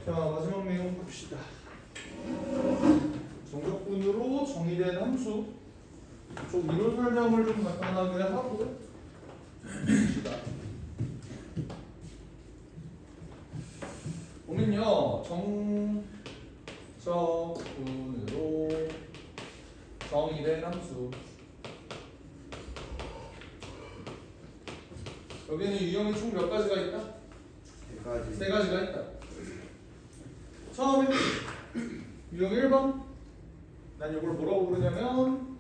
자, 마지막 내용 봅시다. 정적분으로 정의된 함수. 좀 이론 설명을 좀 간단하게 하고 봅시다. 보면요, 정적분으로 정의된 함수. 여기는 유형이 총 몇 가지가 있다? 세 가지가 있다. 처음에 유형 1번. 난 이걸 뭐라고 부르냐면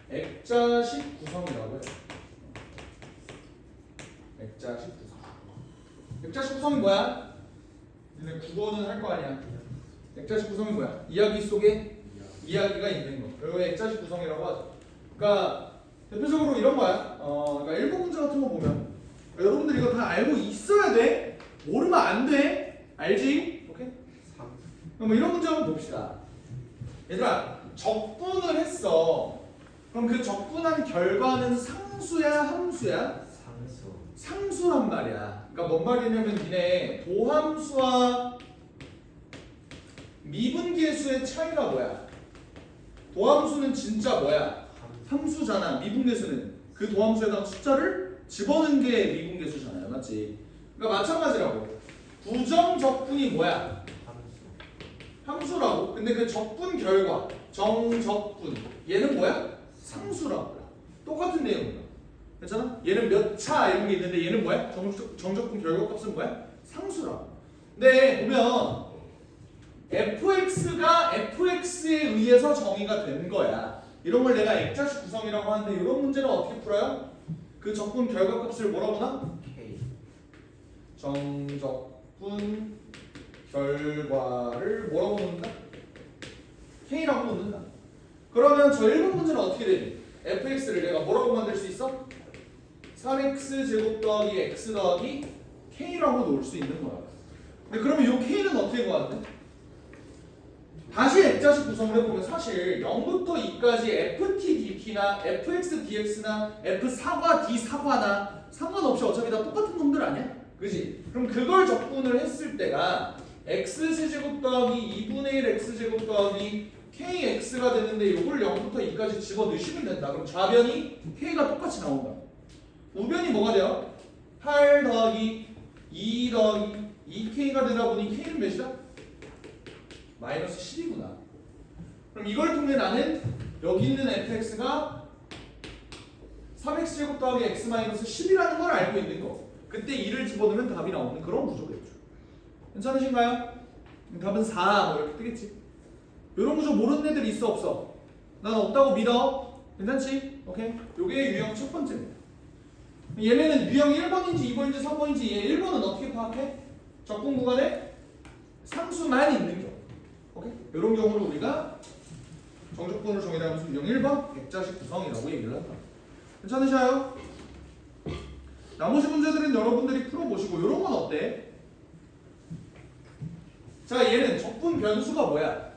액자식 구성이라고 해요. 액자식 구성. 액자식 구성이 뭐야? 너네 국어는 할 거 아니야. 액자식 구성이 뭐야? 이야기 속에 이야기가 있는 거. 그리고 액자식 구성이라고 하죠. 그러니까 대표적으로 이런 거야. 그러니까 일본 문제 같은 거 보면 여러분들 이거 다 알고 있어야 돼. 모르면 안 돼. 알지? 오케이? 그럼 이런 문제 한번 봅시다. 얘들아, 적분을 했어. 그럼 그 적분한 결과는 상수야, 함수야? 상수란 말이야. 그러니까 뭔 말이냐면 니네 도함수와 미분계수의 차이가 뭐야? 도함수는 진짜 뭐야? 함수잖아. 미분계수는 그 도함수에다가 숫자를 집어넣은 게 미분계수잖아요. 맞지? 그러니까 마찬가지라고. 부정적분이 뭐야? 함수라고. 근데 그 적분 결과 정적분 얘는 뭐야? 상수라고. 똑같은 내용이야. 괜찮아? 얘는 몇 차 이런 게 있는데 얘는 뭐야? 정적분 결과값은 뭐야? 상수라고. 근데 보면 fx가 fx에 의해서 정의가 된 거야. 이런 걸 내가 액자식 구성이라고 하는데 이런 문제는 어떻게 풀어요? 그 적분 결과값을 뭐라고 하나? 정적분 결과를 뭐라고 놓는다? K라고 놓는다. 그러면 저 1번 문제는 어떻게 되니? fx를 내가 뭐라고 만들 수 있어? 3x 제곱 더하기 x 더하기 K라고 놓을 수 있는 거야. 근데 그러면 이 K는 어떻게 구하는데? 다시 액자식 구성을 해보면 사실 0부터 2까지 ft dt나 fx dx나 f 사과 d 사과나 상관없이 어차피 다 똑같은 놈들 아니야? 그지? 그럼 그걸 적분을 했을 때가 x제곱 더하기 2분의 1 x제곱 더하기 kx가 되는데 이걸 0부터 2까지 집어넣으시면 된다. 그럼 좌변이 k가 똑같이 나온다. 우변이 뭐가 돼요? 8 더하기 2 더하기 2k가 되다 보니 k는 몇이다? 마이너스 10이구나. 그럼 이걸 통해 나는 여기 있는 fx가 3x제곱 더하기 x 마이너스 10이라는 걸 알고 있는 거. 그때 2를 집어넣으면 답이 나오는 그런 구조겠죠. 괜찮으신가요? 답은 4 뭐 이렇게 뜨겠지. 이런 구조 모르는 애들 있어 없어? 난 없다고 믿어. 괜찮지? 오케이. 요게 유형 첫 번째입니다. 얘네는 유형 1번인지 2번인지 3번인지 얘 1번은 어떻게 파악해? 적분 구간에 상수만 있는 경우. 오케이? 이런 경우를 우리가 정적분을 정의하면서 유형 1번 액자식 구성이라고 얘기를 한다. 괜찮으셔요? 나머지 문제들은 여러분들이 풀어보시고 이런 건 어때? 자, 얘는 적분 변수가 뭐야?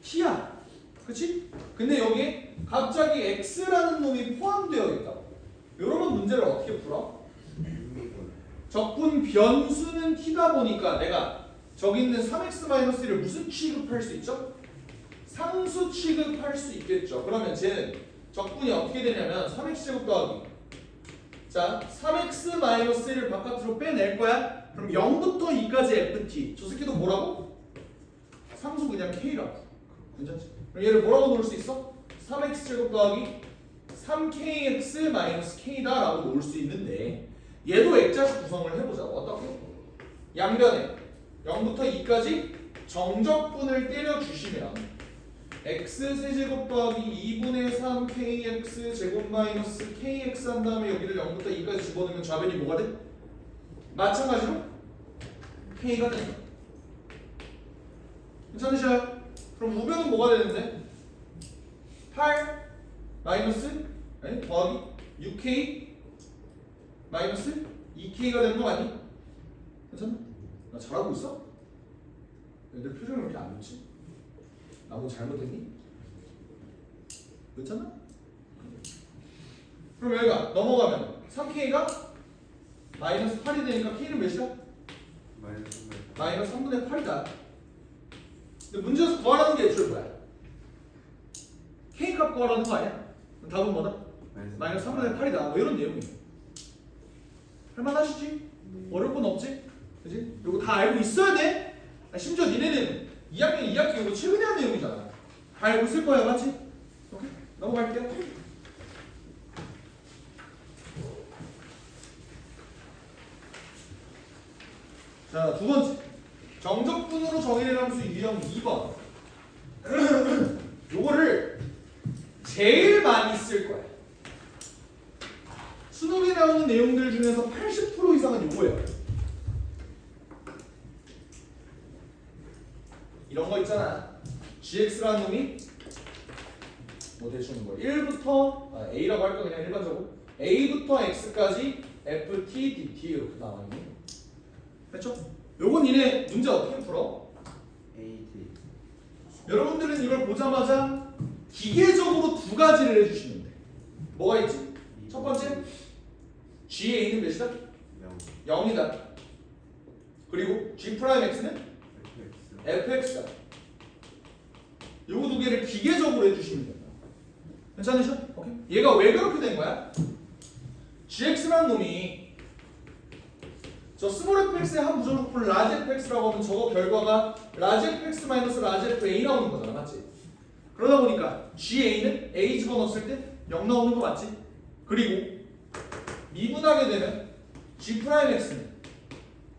t야. 그치? 근데 여기에 갑자기 x라는 놈이 포함되어 있다. 이런 문제를 어떻게 풀어? 적분 변수는 t다 보니까 내가 저기 있는 3x-1을 무슨 취급할 수 있죠? 상수 취급할 수 있겠죠. 그러면 쟤는 적분이 어떻게 되냐면 3x제곱 더하기 자 3x-1을 바깥으로 빼낼 거야. 그럼 0부터 2까지 ft 저 새끼도 뭐라고? 상수 그냥 k라고. 괜찮지? 그럼 얘를 뭐라고 놓을 수 있어? 3x제곱 더하기 3kx-k다 라고 놓을 수 있는데 얘도 액자식 구성을 해보자고. 어떻게? 양변에 0부터 2까지 정적분을 때려주시면 x세제곱 더하기 2분의 3 kx 제곱 마이너스 kx 한 다음에 여기를 0부터 2까지 집어넣으면 좌변이 뭐가 돼? 마찬가지로 k가 된다. 괜찮으셔요? 그럼 우변은 뭐가 되는데? 8 마이너스 아니 더하기 6k 마이너스 2k가 되는 거 아니? 괜찮아? 나 잘하고 있어? 애들 표정이 왜 이렇게 안 좋지? 나도 잘못했니? 괜찮아? 그럼 여기가 넘어가면 3k가 마이너스 8이 되니까 k는 몇이야? 마이너스 마이너스 3분의 8이다. 근데 문제에서 구하라는 게 애초에 뭐야? K 값 구하라는 거 아니야? 그럼 답은 뭐다? 마이너스 3분의 8이다. 뭐 이런 내용이에요. 할만하시지? 어려울 건 없지? 그지? 이거 다 알고 있어야 돼? 심지어 니네는 2학년 2학기 이거 최근에 한 내용이잖아. 다 알고 있을 거야, 맞지? 오케이? 넘어갈게요. 자, 두 번째. 정적분으로 정의된 함수 유형 2번. 요거를 제일 많이 쓸 거야. 수능에 나오는 내용들 중에서 80% 이상은 요거예요. 이런 거 있잖아. gx라는 놈이 뭐 대충 뭐 1부터 a라고 할까 그냥 일반적으로 a부터 x까지 ft dt 이렇게 나와 있는 거. 됐죠? 요건 니네 문제 어떻게 풀어? AT. 여러분들은 이걸 보자마자 기계적으로 두 가지를 해주시면 돼. 뭐가 있지? 첫 번째, GA는 몇이다? 0이다. 그리고 G'X는 fx다. 요거 두 개를 기계적으로 해주시면 됩니다. 괜찮으셔? 오케이. 얘가 왜 그렇게 된 거야? gx라는 놈이 저 스몰 fx의 한 부정적분을 라지 fx라고 하면 저거 결과가 라지 fx 마이너스 라지 fa 나오는 거잖아, 맞지? 그러다 보니까 ga는 a 집어넣었을 때 0 나오는 거 맞지? 그리고 미분하게 되면 g'x는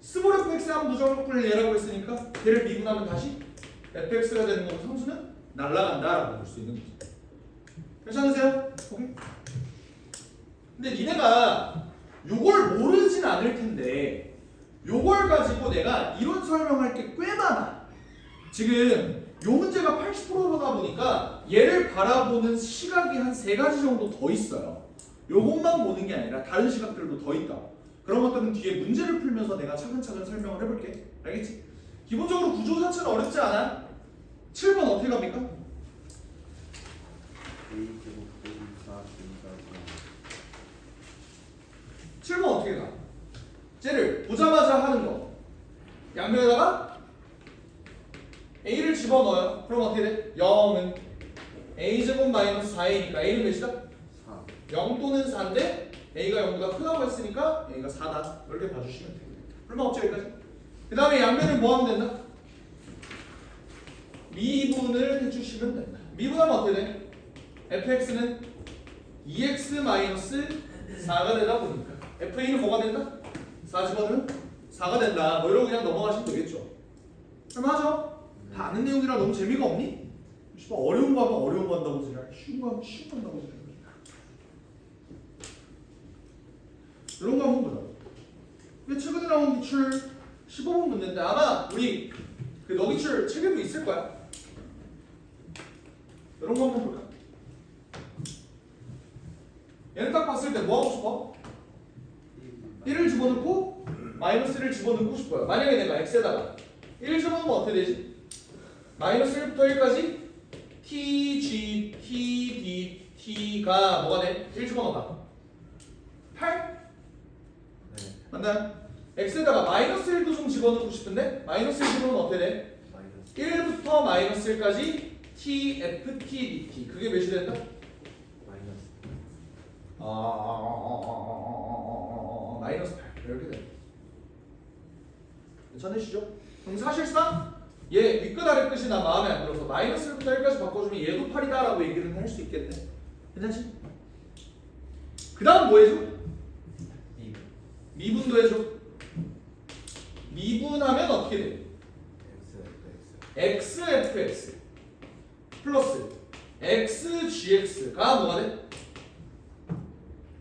스몰 fx의 한 부정적분을 얘라고 했으니까 걔를 미분하면 다시 fx가 되는 거고 상수는 날아간다라고 볼 수 있는 거죠. 괜찮으세요? 오케이. 근데 니네가 요걸 모르진 않을 텐데 요걸 가지고 내가 이론 설명할 게 꽤 많아. 지금 요 문제가 80%다 보니까 얘를 바라보는 시각이 한 3가지 정도 더 있어요. 요것만 보는 게 아니라 다른 시각들도 더 있다. 그런 것들은 뒤에 문제를 풀면서 내가 차근차근 설명을 해볼게. 알겠지? 기본적으로 구조 자체는 어렵지 않아. 7번 어떻게 갑니까? A제곱 빼기 4 7번 어떻게 가? 쟤를 보자마자 하는 거. 양면에다가 A를 집어넣어요. 그럼 어떻게 돼? 0은 A제곱 마이너스 4A니까 A는 몇이다? 4. 0 또는 4인데 A가 0보다 크다고 했으니까 A가 4다. 이렇게 봐주시면 돼요. 얼마 없죠 여기까지? 그 다음에 양면을 뭐 하면 된다? 미분을 해주시면 된다. 미분하면 어떻게 돼? fx는 2x 마이너스 4가 되다 보니까 fa는 뭐가 된다? 4 집어넣으면 4가 된다. 뭐 이러고 그냥 넘어가시면 되겠죠. 할만하죠? 다 아는 내용이라 너무 재미가 없니? 어려운 거 하면 어려운 거 한다고 지랄, 쉬운 거 하면 쉬운 거 한다고 지랄. 이런 거 한번 보자. 왜 최근에 나온 기출 15분 문제인데 아마 우리 그 너기출 책에도 있을 거야. 이런 거 한번 볼까? 얘는 딱 봤을 때 뭐 하고 싶어? 1을 집어넣고 마이너스를 집어넣고 싶어요. 만약에 내가 x에다가 1 집어넣으면 어떻게 되지? 마이너스 1부터 1까지 t, g, t, d, t가 뭐가 돼? 1 집어넣어봐. 8? 네. 맞나요? x에다가 마이너스 1도 좀 집어넣고 싶은데 마이너스 1 집어넣으면 어떻게 돼? 마이너스 1부터 마이너스 1까지 t, f, t, dt 그게 몇이 된다? 마이너스 마이너스 8 이렇게 돼. 괜찮으시죠? 그럼 사실상 얘 윗끝 아래끝이 나 마음에 안 들어서 마이너스 1부터 1까지 바꿔주면 얘도 8이다 라고 얘기를 할 수 있겠네. 괜찮지? 그 다음 뭐 해줘? 미분도 해줘. 미분하면 어떻게 돼? X xfx 플러스 xgx가 뭐가 돼?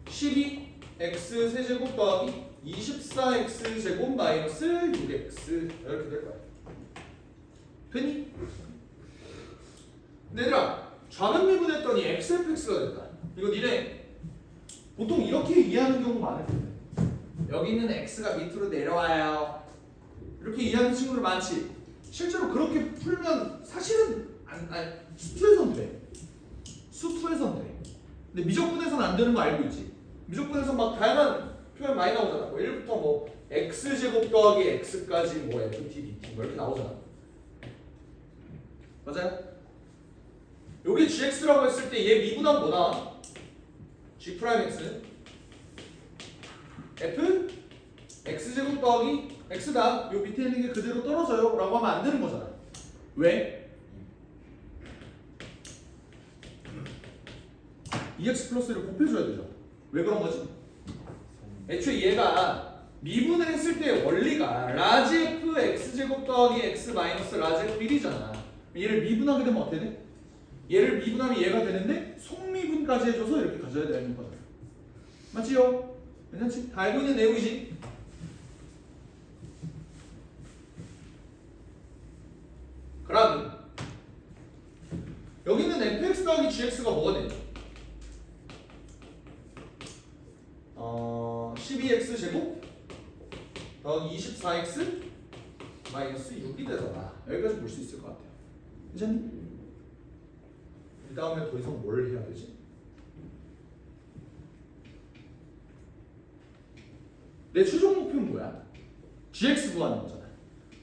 12x 세제곱 더하기 24x 제곱 마이너스 6x 이렇게 될 거야. 되니? 근데 얘들아 좌변 미분했더니 xfx가 됐다. 이거 니네 보통 이렇게 이해하는 경우 많을 텐데 여기 있는 x가 밑으로 내려와요 이렇게 이해하는 친구들 많지. 실제로 그렇게 풀면 사실은 수투에선 돼. 수투에선 돼. 근데 미적분에서는 안 되는 거 알고 있지? 미적분에서 막 다양한 표현 많이 나오잖아. 뭐 1부터 뭐 x제곱 더하기 x까지 뭐 ft, dt 뭐 이렇게 나오잖아. 맞아요? 여기 gx라고 했을 때 얘 미분하면 뭐 나와? g 프라임 x f x제곱 더하기 x다. 요 밑에 있는 게 그대로 떨어져요 라고 하면 안 되는 거잖아. 왜? 2x 플러스를 곱해줘야 되죠. 왜 그런 거지? 애초에 얘가 미분을 했을 때 원리가 라지 f x제곱 더하기 x 마이너스 라지 f 1이잖아. 얘를 미분하게 되면 어떻게 돼? 얘를 미분하면 얘가 되는데 속미분까지 해줘서 이렇게 가져야 되는 거잖아. 맞지요? 괜찮지? 다 알고 있는 내용이지? 그럼 여기는 fx 더하기 gx가 뭐가 되냐? 12x 제곱 더하기 24x 마이너스 6이 되잖아. 여기까지 볼 수 있을 것 같아요. 괜찮니? 그 다음에 더 이상 뭘 해야 되지? 내 최종 목표는 뭐야? gx 구하는 거잖아.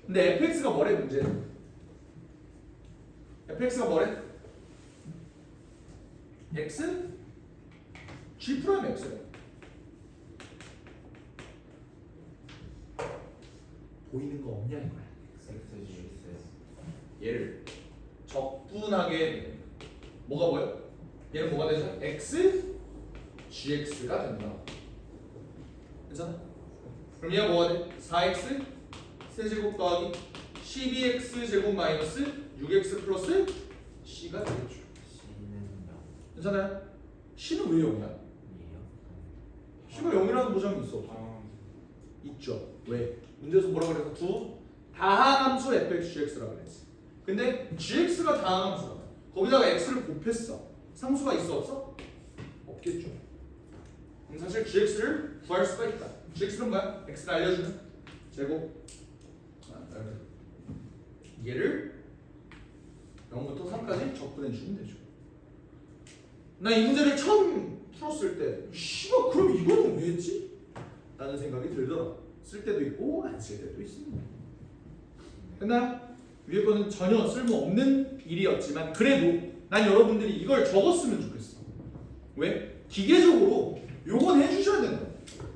근데 fx가 뭐래 문제는? fx가 뭐래? x g 프라임 x래. 보이는 거 없냐 이거야. 얘를 적분하게 뭐가 뭐야? 얘는 뭐가 되죠? x gx가 된다. 괜찮아? 그럼 얘가 뭐가 돼? 4x 세제곱 더하기 12x 제곱 마이너스 6x 플러스 c가 되겠죠. 괜찮아요? c는 왜 0이야? c가 0이라는 보장이 있어 없어? 있죠. 왜? 문제에서 뭐라고 그랬어? 두 다항함수 fx/gx라고 그랬지. 근데 gx가 다항함수야. 거기다가 x를 곱했어. 상수가 있어 없어? 없겠죠. 그럼 사실 gx를 구할 수가 있다. gx는 뭐야? x를 알려주는 제곱. 얘를 0부터 3까지 적분해 주면 되죠. 나 이 문제를 처음 풀었을 때 씨발 그럼 이거는 왜 했지? 라는 생각이 들더라. 쓸 때도 있고 안 쓸 때도 있습니다. 됐나요? 위에 거는 전혀 쓸모없는 일이었지만 그래도 난 여러분들이 이걸 적었으면 좋겠어. 왜? 기계적으로 요건 해주셔야 된다.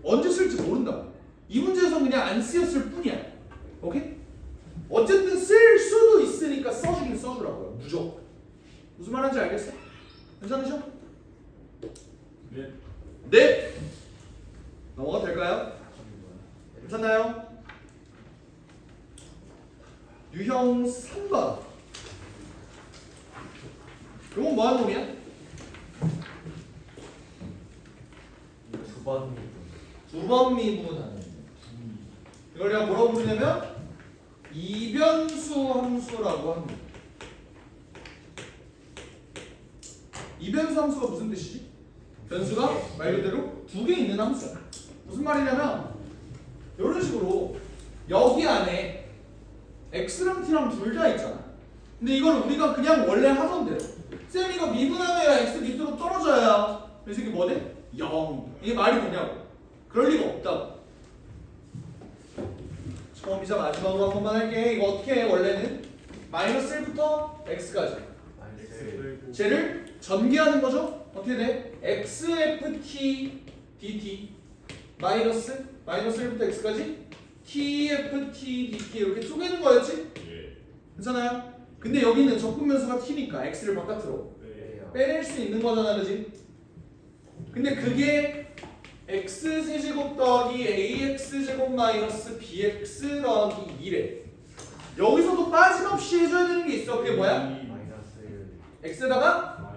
언제 쓸지 모른다. 이 문제에서 그냥 안 쓰였을 뿐이야. 오케이? 어쨌든 쓸 수도 있으니까 써주긴 써주라고요. 무조건. 무슨 말인지 알겠어? 괜찮으셔? 네. 네. 넘어가도 될까요? 괜찮나요? 유형 3번. 이건 뭐 하는 놈이야? 두 번 미분하는. 이걸 내가 뭐라고 부르냐면 이변수 함수라고 합니다. 이변수 함수가 무슨 뜻이지? 변수가 말 그대로 두 개 있는 함수야. 무슨 말이냐면 이런 식으로 여기 안에 x랑 t랑 둘 다 있잖아. 근데 이걸 우리가 그냥 원래 하던 대로 쌤 이거 미분하면 x 밑으로 떨어져야 이 새끼 뭐 돼? 0. 이게 말이 되냐고. 그럴 리가 없다고. 처음이자 마지막으로 한 번만 할게. 이거 어떻게 해? 원래는 마이너스 1부터 x까지 쟤를 전개하는 거죠? 어떻게 돼? xft dt 마이너스 1부터 x까지 tft dt 이렇게 쪼개는 거였지? 괜찮아요? 근데 여기는 적분변수가 t니까 x를 바깥으로 빼낼 수 있는 거잖아, 그지? 근데 그게 x 세제곱 더하기 ax 제곱 마이너스 bx 더하기 2래. 여기서도 빠짐없이 해줘야 되는 게 있어. 그게 뭐야? x에다가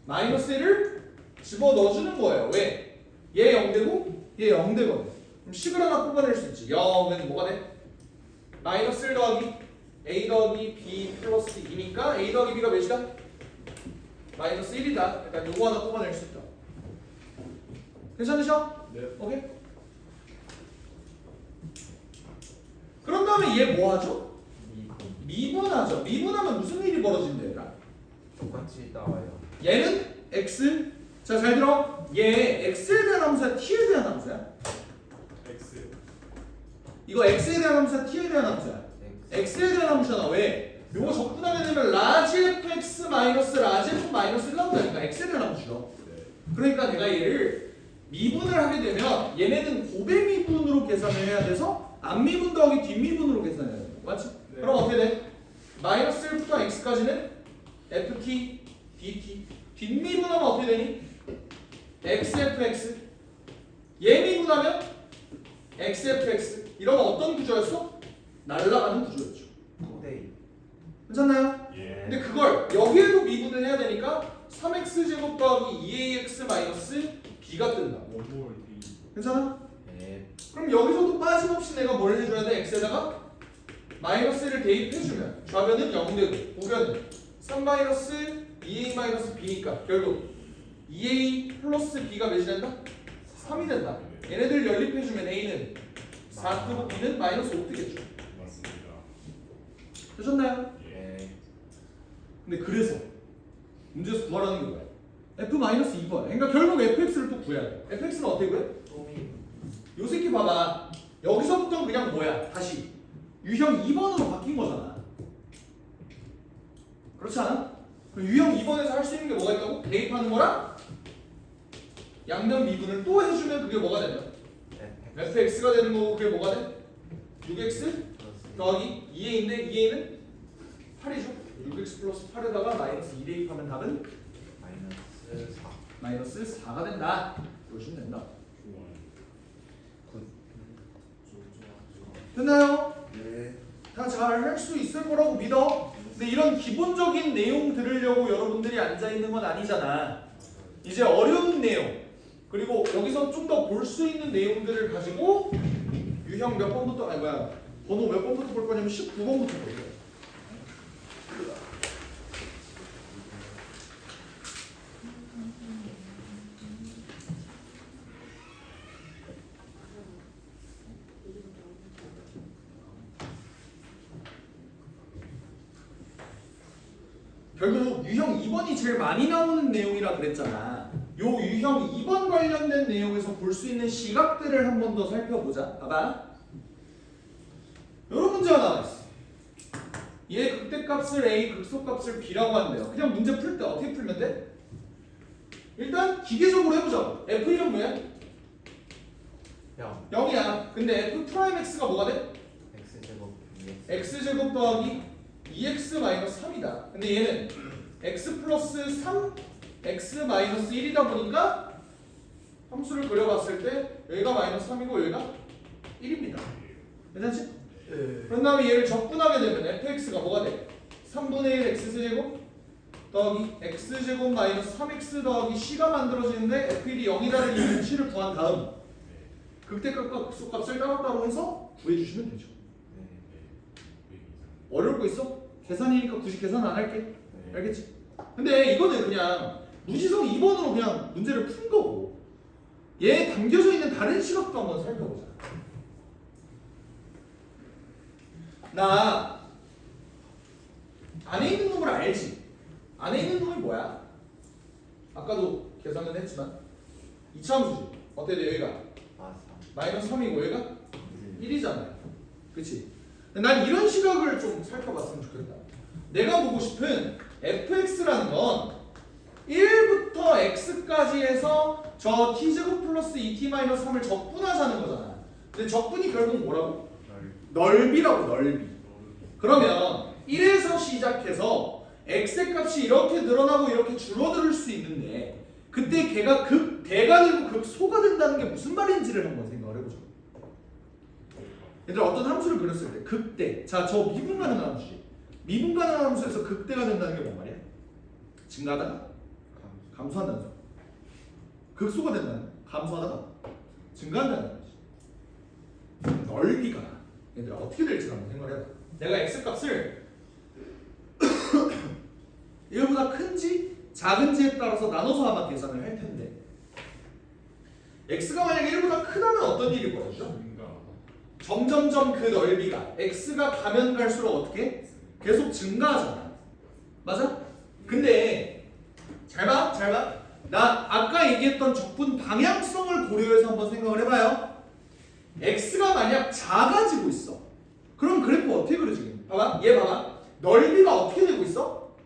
마이너스 1을 집어넣어주는 거예요. 왜? 얘 0되고 얘 0되거든. 그럼 식을 하나 뽑아낼 수 있지. 0은 뭐가 돼? 마이너스 1 더하기 a 더하기 b 플러스 2니까 a 더하기 b가 몇이다? 마이너스 1이다. 그러니까 요거 하나 뽑아낼 수 있다. 괜찮으셔? 네. 오케이? 그런 다음에 얘 뭐 하죠? 미분하죠. 미분하면 무슨 일이 벌어진대, 얘들아? 똑같이 나와요. 얘는 x. 자, 잘 들어. 얘 x에 대한 함수야, t에 대한 함수야? 이거 x에 대한 함수야, t에 대한 함수야? x에 대한 함수잖아. 왜? 요거 적분하게 되면 라지 fx 마이너스 라지 f 마이너스 1 나온다니까. x에 대한 함수죠. 그러니까 내가 얘를 미분을 하게 되면 얘네는 고배 미분으로 계산을 해야 돼서 앞미분 더하기 뒷미분으로 계산해야 돼. 맞지? 네. 그럼 어떻게 돼? 마이너스 1부터 x까지는 ft, dt. 뒷미분하면 어떻게 되니? xfx. 얘 미분하면 xfx. 이러면 어떤 구조였어? 날아가는 구조였죠. 네. 괜찮나요? 예. 근데 그걸 여기에도 미분을 해야 되니까 3x 제곱 더하기 2ax 마이너스 b가 뜬다. 원몰 괜찮아? 네. 그럼 여기서도 빠짐없이 내가 뭘 해줘야 돼? x에다가 마이너스를 대입해주면 좌변은 0 되고 우변은 3 마이너스 2a 마이너스 b니까 결국 2a 플러스 b가 몇이 된다? 3이 된다. 얘네들 연립해주면 a는 4 뜨고 b는 마이너스 5 뜨겠죠. 맞습니다. 되셨나요? 네. 근데 그래서 문제에서 구하라는 게 뭐야? f-2번. 그러니까 결국 fx를 또 구해야 돼. fx는 어떻게 구해? 똥이. 요 새끼 봐봐. 여기서부터 그냥 뭐야? 다시 유형 2번으로 바뀐 거잖아. 그렇지 않아? 그럼 유형 2번에서 할 수 있는 게 뭐가 있다고? 대입하는 거랑 양변 미분을 또 해주면 그게 뭐가 되냐? fx가 되는 거고 그게 뭐가 돼? 6x 더하기 2a인데 2a는 8이죠. 6x 플러스 8에다가 마이너스 2 대입하면 답은 마이너스 4. 마이너스 4가 된다. 그러시면 된다. 좋아요. 굿. 됐나요? 네. 다 잘 할 수 있을 거라고 믿어. 근데 이런 기본적인 내용 들으려고 여러분들이 앉아 있는 건 아니잖아. 이제 어려운 내용 그리고 여기서 좀 더 볼 수 있는 내용들을 가지고 유형 몇 번부터 아니 뭐야 번호 몇 번부터 볼 거냐면 19번부터 볼 거야. 결국 유형 2번이 제일 많이 나오는 내용이라 그랬잖아. 요 유형 2번 관련된 내용에서 볼 수 있는 시각들을 한 번 더 살펴보자. 봐봐. 요런 문제가 나와 있어. 얘 극대값을 A, 극소값을 B라고 한대요. 그냥 문제 풀 때 어떻게 풀면 돼? 일단 기계적으로 해보자. F1은 뭐야? 0. 0이야. 근데 F 프라임 X가 뭐가 돼? x제곱 2x. X제곱 더하기 2x 마이너스 3이다. 근데 얘는 x 플러스 3 x 마이너스 1이다 보니까 함수를 그려봤을 때 여기가 마이너스 3이고 여기가 1입니다. 괜찮지? 네. 그런 다음에 얘를 적분하게 되면 fx가 뭐가 돼? 3분의 1 x제곱 더하기 x제곱 마이너스 3x 더하기 c가 만들어지는데 f1이 0이라는 이 수치를 구한 다음 극대값과 극소값을 따로따로 해서 구해주시면 되죠. 네. 어려울 거 있어? 계산이니까 굳이 계산 안 할게. 네. 알겠지? 근데 이거는 그냥 무지성 2번으로 그냥 문제를 푼 거고 얘 담겨져 있는 다른 시각도 한번 살펴보자. 나 안에 있는 놈을 알지? 안에 있는 놈이 뭐야? 아까도 계산은 했지만 이차함수지. 어때 돼 여기가? 아, 3. 마이너스 3이고 여기가 1이잖아요. 그치? 난 이런 시각을 좀 살펴봤으면 좋겠다. 내가 보고 싶은 fx라는 건 1부터 x까지 해서 저 t제곱 플러스 2t-3을 적분하자는 거잖아. 근데 적분이 결국 뭐라고? 넓이라고 넓이. 그러면 1에서 시작해서 x의 값이 이렇게 늘어나고 이렇게 줄어들 수 있는데 그때 걔가 극대가 되고 극소가 된다는 게 무슨 말인지를 한번 생각을 해보자. 얘들아 어떤 함수를 그렸을 때 극대 자 저 미분 가능한 함수지. 미분 가능한 함수에서 극대가 된다는 게 뭔 말이야? 증가하다가 감소한다는 점. 극소가 된다는 감소하다가 증가한다는 거지. 넓이가 얘들아 어떻게 될지 한번 생각을 해봐. 내가 x 값을 1보다 큰지 작은지에 따라서 나눠서 아마 계산을 할 텐데 x가 만약에 1보다 크다면 어떤 일이 벌어지죠? 점점점 그 넓이가 x가 가면 갈수록 어떻게? 계속 증가하잖아. 맞아? 근데 잘 봐. 나 아까 얘기했던 적분 방향성을 고려해서 한번 생각을 해봐요. x가 만약 작아지고 있어. 그럼 그래프 어떻게 그려지겠니? 봐봐, 얘 봐봐. 넓이가 어떻게 되고 있어?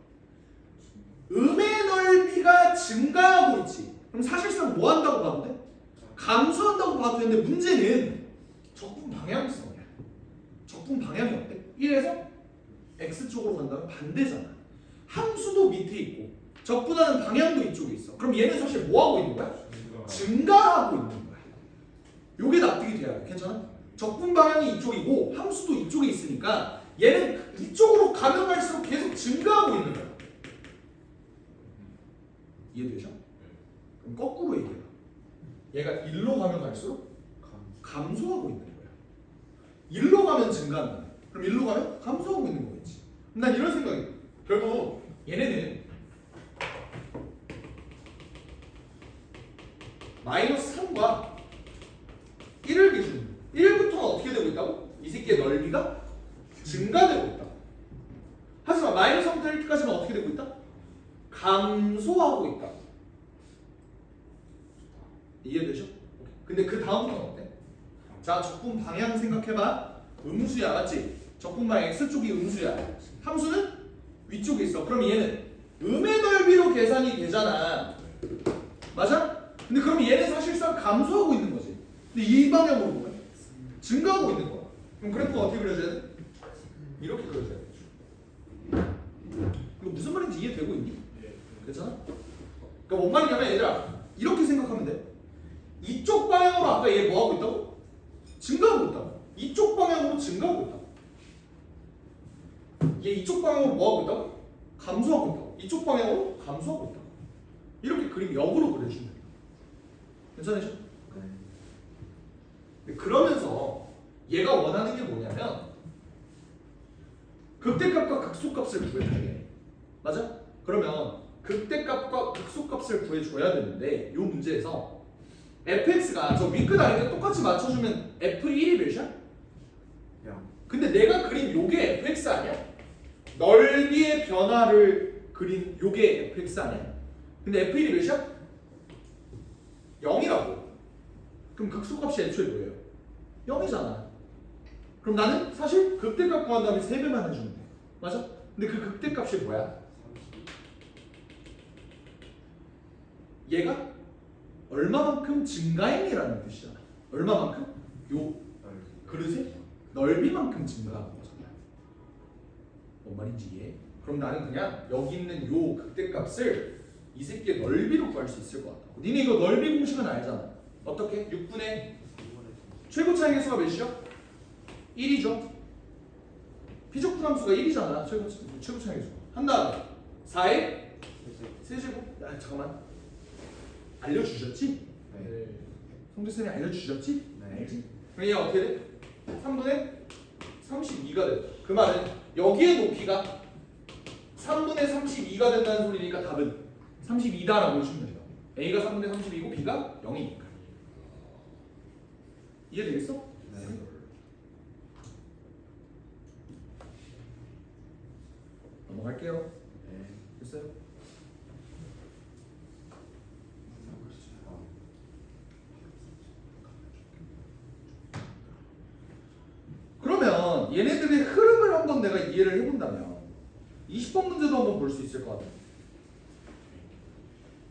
음의 넓이가 증가하고 있지. 그럼 사실상 뭐 한다고 봐도 돼? 감소한다고 봐도 되는데 문제는 적분 방향성이야. 적분 방향이 어때? 1에서 x 쪽으로 간다면 반대잖아. 함수도 밑에 있고 적분하는 방향도 이쪽에 있어. 그럼 얘는 사실 뭐 하고 있는 거야? 증가하고 있는 거야. 요게 납득이 돼야 돼. 괜찮아? 적분 방향이 이쪽이고 함수도 이쪽에 있으니까 얘는 이쪽으로 가면 갈수록 계속 증가하고 있는 거야. 이해되죠? 그럼 거꾸로 얘기해봐. 얘가 일로 가면 갈수록 감소하고 있는 거야. 일로 가면 증가한다. 그럼 일로 가면 감소하고 있는 거겠지. 난 이런 생각이 결국 얘네는 마이너스 3과 1을 기준으로 1부터는 어떻게 되고 있다고? 이 새끼의 넓이가 증가되고 있다. 하지만 마이너스 3부터 1까지는 어떻게 되고 있다? 감소하고 있다. 이해되죠? 근데 그 다음부터는 어때? 자, 적분 방향 생각해봐. 음수야, 맞지? 적분 방향 X쪽이 음수야. 함수는 위쪽에 있어. 그럼 얘는 음의 넓이로 계산이 되잖아. 맞아? 근데 그럼 얘는 사실상 감소하고 있는 거지. 근데 이 방향으로 보면 증가하고 있는 거야. 그럼 그래프가 어떻게 그려져야 돼? 이렇게 그려져야 돼. 이거 무슨 말인지 이해되고 있니? 괜찮아? 그러니까 뭔 말이냐면 얘들아 이렇게 생각하면 돼. 이쪽 방향으로 아까 얘 뭐 하고 있다고? 증가하고 있다고. 이쪽 방향으로 증가하고 있다고. 얘 이쪽 방향으로 뭐 하고 있다고? 감소하고 있다고. 이쪽 방향으로 감소하고 있다고. 이렇게 그림 역으로 그려주면 돼. 괜찮으죠? 그러면서 얘가 원하는 게 뭐냐면 극대값과 극소값을 구해달래. 맞아? 그러면 극대값과 극소값을 구해줘야 되는데 이 문제에서 fx가 저 윗끝 아래에 똑같이 맞춰주면 f1이 몇이야? 근데 내가 그린 요게 fx 아니야? 넓이의 변화를 그린 요게 fx 아니야? 근데 f1이 몇이야? 0이라고. 그럼 극소값이 애초에 뭐예요? 0이잖아. 그럼 나는 사실 극대값 구한 다음에 3배만 해주면 돼. 맞아? 근데 그 극대값이 뭐야? 얘가 얼마만큼 증가했니라는 뜻이잖아. 얼마만큼? 요 그릇의 넓이만큼 증가한 거잖아. 뭔 말인지 이해해? 그럼 나는 그냥 여기 있는 요 극대값을 이 새끼의 넓이로 구할 수 있을 것 같다. 니네 이거 넓이 공식은 알잖아. 어떻게? 6분의 최고 차이 계수가 몇이죠? 1이죠. 비적분 함수가 1이잖아. 최고 차이 계수가. 한 다음에 4의 세제곱. 야 잠깐만. 알려주셨지? 네. 성재쌤이 알려주셨지? 네. 알지? 그럼 얘 어떻게 돼? 3분의 32가 돼. 그 말은 여기의 높이가 3분의 32가 된다는 소리니까 답은 32다라고 해주면 돼요. A가 3분의 32이고 B가 0이니까. 이해되겠어? 네. 넘어갈게요. 네. 됐어요? 그러면 얘네들의 흐름을 한번 내가 이해를 해본다면 20번 문제도 한번 볼 수 있을 것 같아요.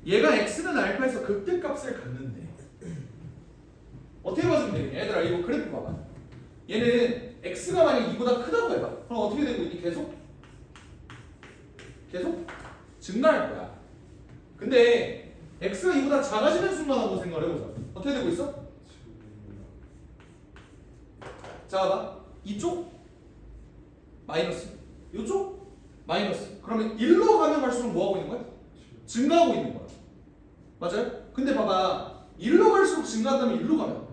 얘가 x는 알파에서 극대값을 갖는데 어떻게 봐주면 되겠냐? 얘들아 이거 그래프 봐봐. 얘는 x가 만약 이보다 크다고 해봐. 그럼 어떻게 되고 있니? 계속 증가할 거야. 근데 x가 이보다 작아지는 순간 한번 생각을 해보자. 어떻게 되고 있어? 자 봐봐. 이쪽 마이너스, 이쪽 마이너스. 그러면 1로 가면 갈수록 뭐 하고 있는 거야? 증가하고 있는 거야. 맞아요? 근데 봐봐. 1로 갈수록 증가한다면 1로 가면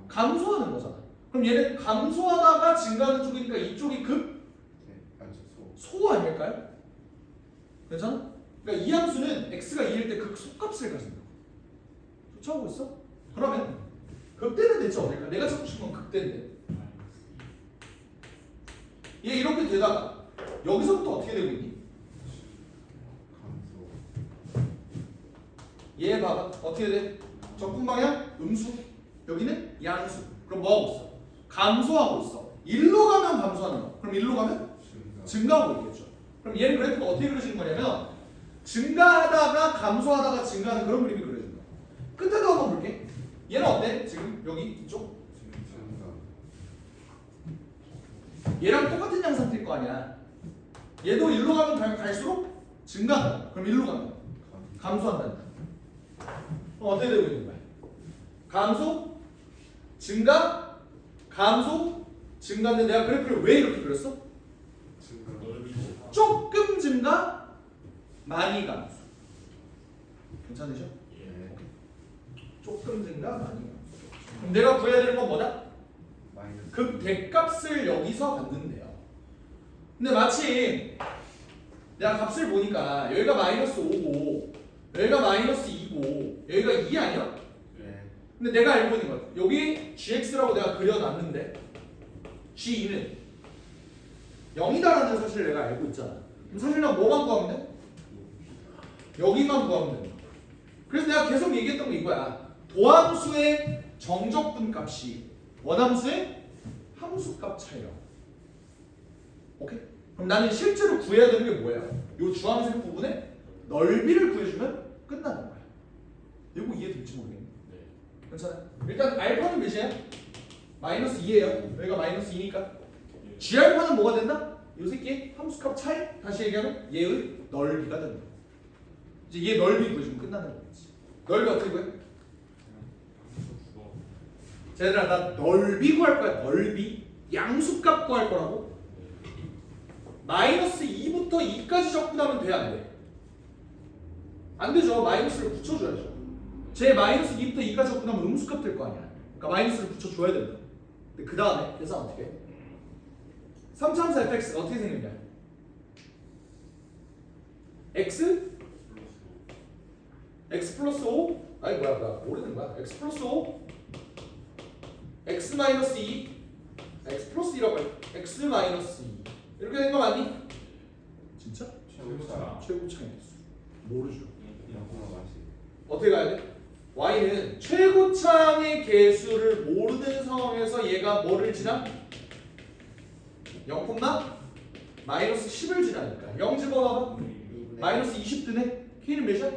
감소하는 거잖아. 그럼 얘는 감소하다가 증가하는 쪽이니까 이쪽이 소 아닐까요? 괜찮아? 그러니까 이 함수는 x가 2일 때 극소값을 가진다. 쫓아오고 있어? 그러면 극대는 대체 어딜까? 내가 찾고 싶은 건 극대인데 얘 이렇게 되다가 여기서부터 어떻게 되고 있니? 얘 봐봐 어떻게 돼? 적분 방향 음수 여기는 양수. 그럼 뭐 하고 있어? 감소하고 있어. 1로 가면 감소하는 거. 그럼 1로 가면 증가하고 있겠죠. 그럼 얘는 그래프가 어떻게 그려지는 거냐면 증가하다가 감소하다가 증가하는 그런 그림이 그려지는 거야. 끝에도 한번 볼게. 얘는 어때? 지금 여기 이쪽? 얘랑 똑같은 양상 뜰 거 아니야. 얘도 1로 가면 갈수록 증가한다. 그럼 1로 가면 감소한다. 어떻게 되고 있는 거야? 감소, 증가, 감소, 증가인데 내가 그래프를 왜 이렇게 그렸어? 넓이고 조금 증가, 많이 감소. 괜찮으셔? 예. 조금 증가, 많이 감소. 그럼 내가 구해야 되는 건 뭐다? 마이너스 극대값을 여기서 갖는데요. 근데 마침 내가 값을 보니까 여기가 마이너스 5고 여기가 마이너스 2고 여기가 2 아니야? 네. 근데 내가 알고 있는 거야. 여기 gx라고 내가 그려놨는데 g2는 0이다라는 사실을 내가 알고 있잖아. 그럼 사실 난 뭐만 구하면 돼? 여기만 구하면 돼. 그래서 내가 계속 얘기했던 게 이거야. 도함수의 정적분 값이 원함수의 함수값 차이야. 오케이? 그럼 나는 실제로 구해야 되는 게 뭐야? 요 주황색 부분에 넓이를 구해주면 끝나는 거야. 이거 이해될지 모르겠네. 네. 괜찮아? 일단 알파는 몇이야? 마이너스 2예요. 여기가 마이너스 2니까 G알파는 뭐가 된다? 요 새끼의 함수값 차이? 다시 얘기하면 얘의 넓이가 된다. 이제 얘 넓이 구해주면 끝나는 거지. 넓이 어떻게 구해? 쟤들아 나 넓이 구할 거야. 넓이 양수값 구할 거라고. 마이너스 2부터 2까지 접근하면 돼 안 돼? 안 되죠. 마이너스를 붙여줘야죠. 제 마이너스 2부터 2까지 접근하면 음수값 될 거 아니야. 그러니까 마이너스를 붙여줘야 된다. 근데 그 다음에 계산 어떻게 해? 3차함수 fx가 어떻게 생겼냐? x 플러스 5 아니 뭐야 모르는 거야. x 플러스 5 x 마이너스 2 x 플러스 2라고 해. x 마이너스 2 이렇게 된 거 맞니? 진짜? 최고차 최고 차이겠어. 모르죠. 영어가 맛이 어떻게 가야 돼? y는 최고차의 개수를 모르는 상황에서 얘가 뭐를 지나? 0, 마이너스 10을 지나니까 0 집어넣어봐. 마이너스 20 드네. k는 몇이야?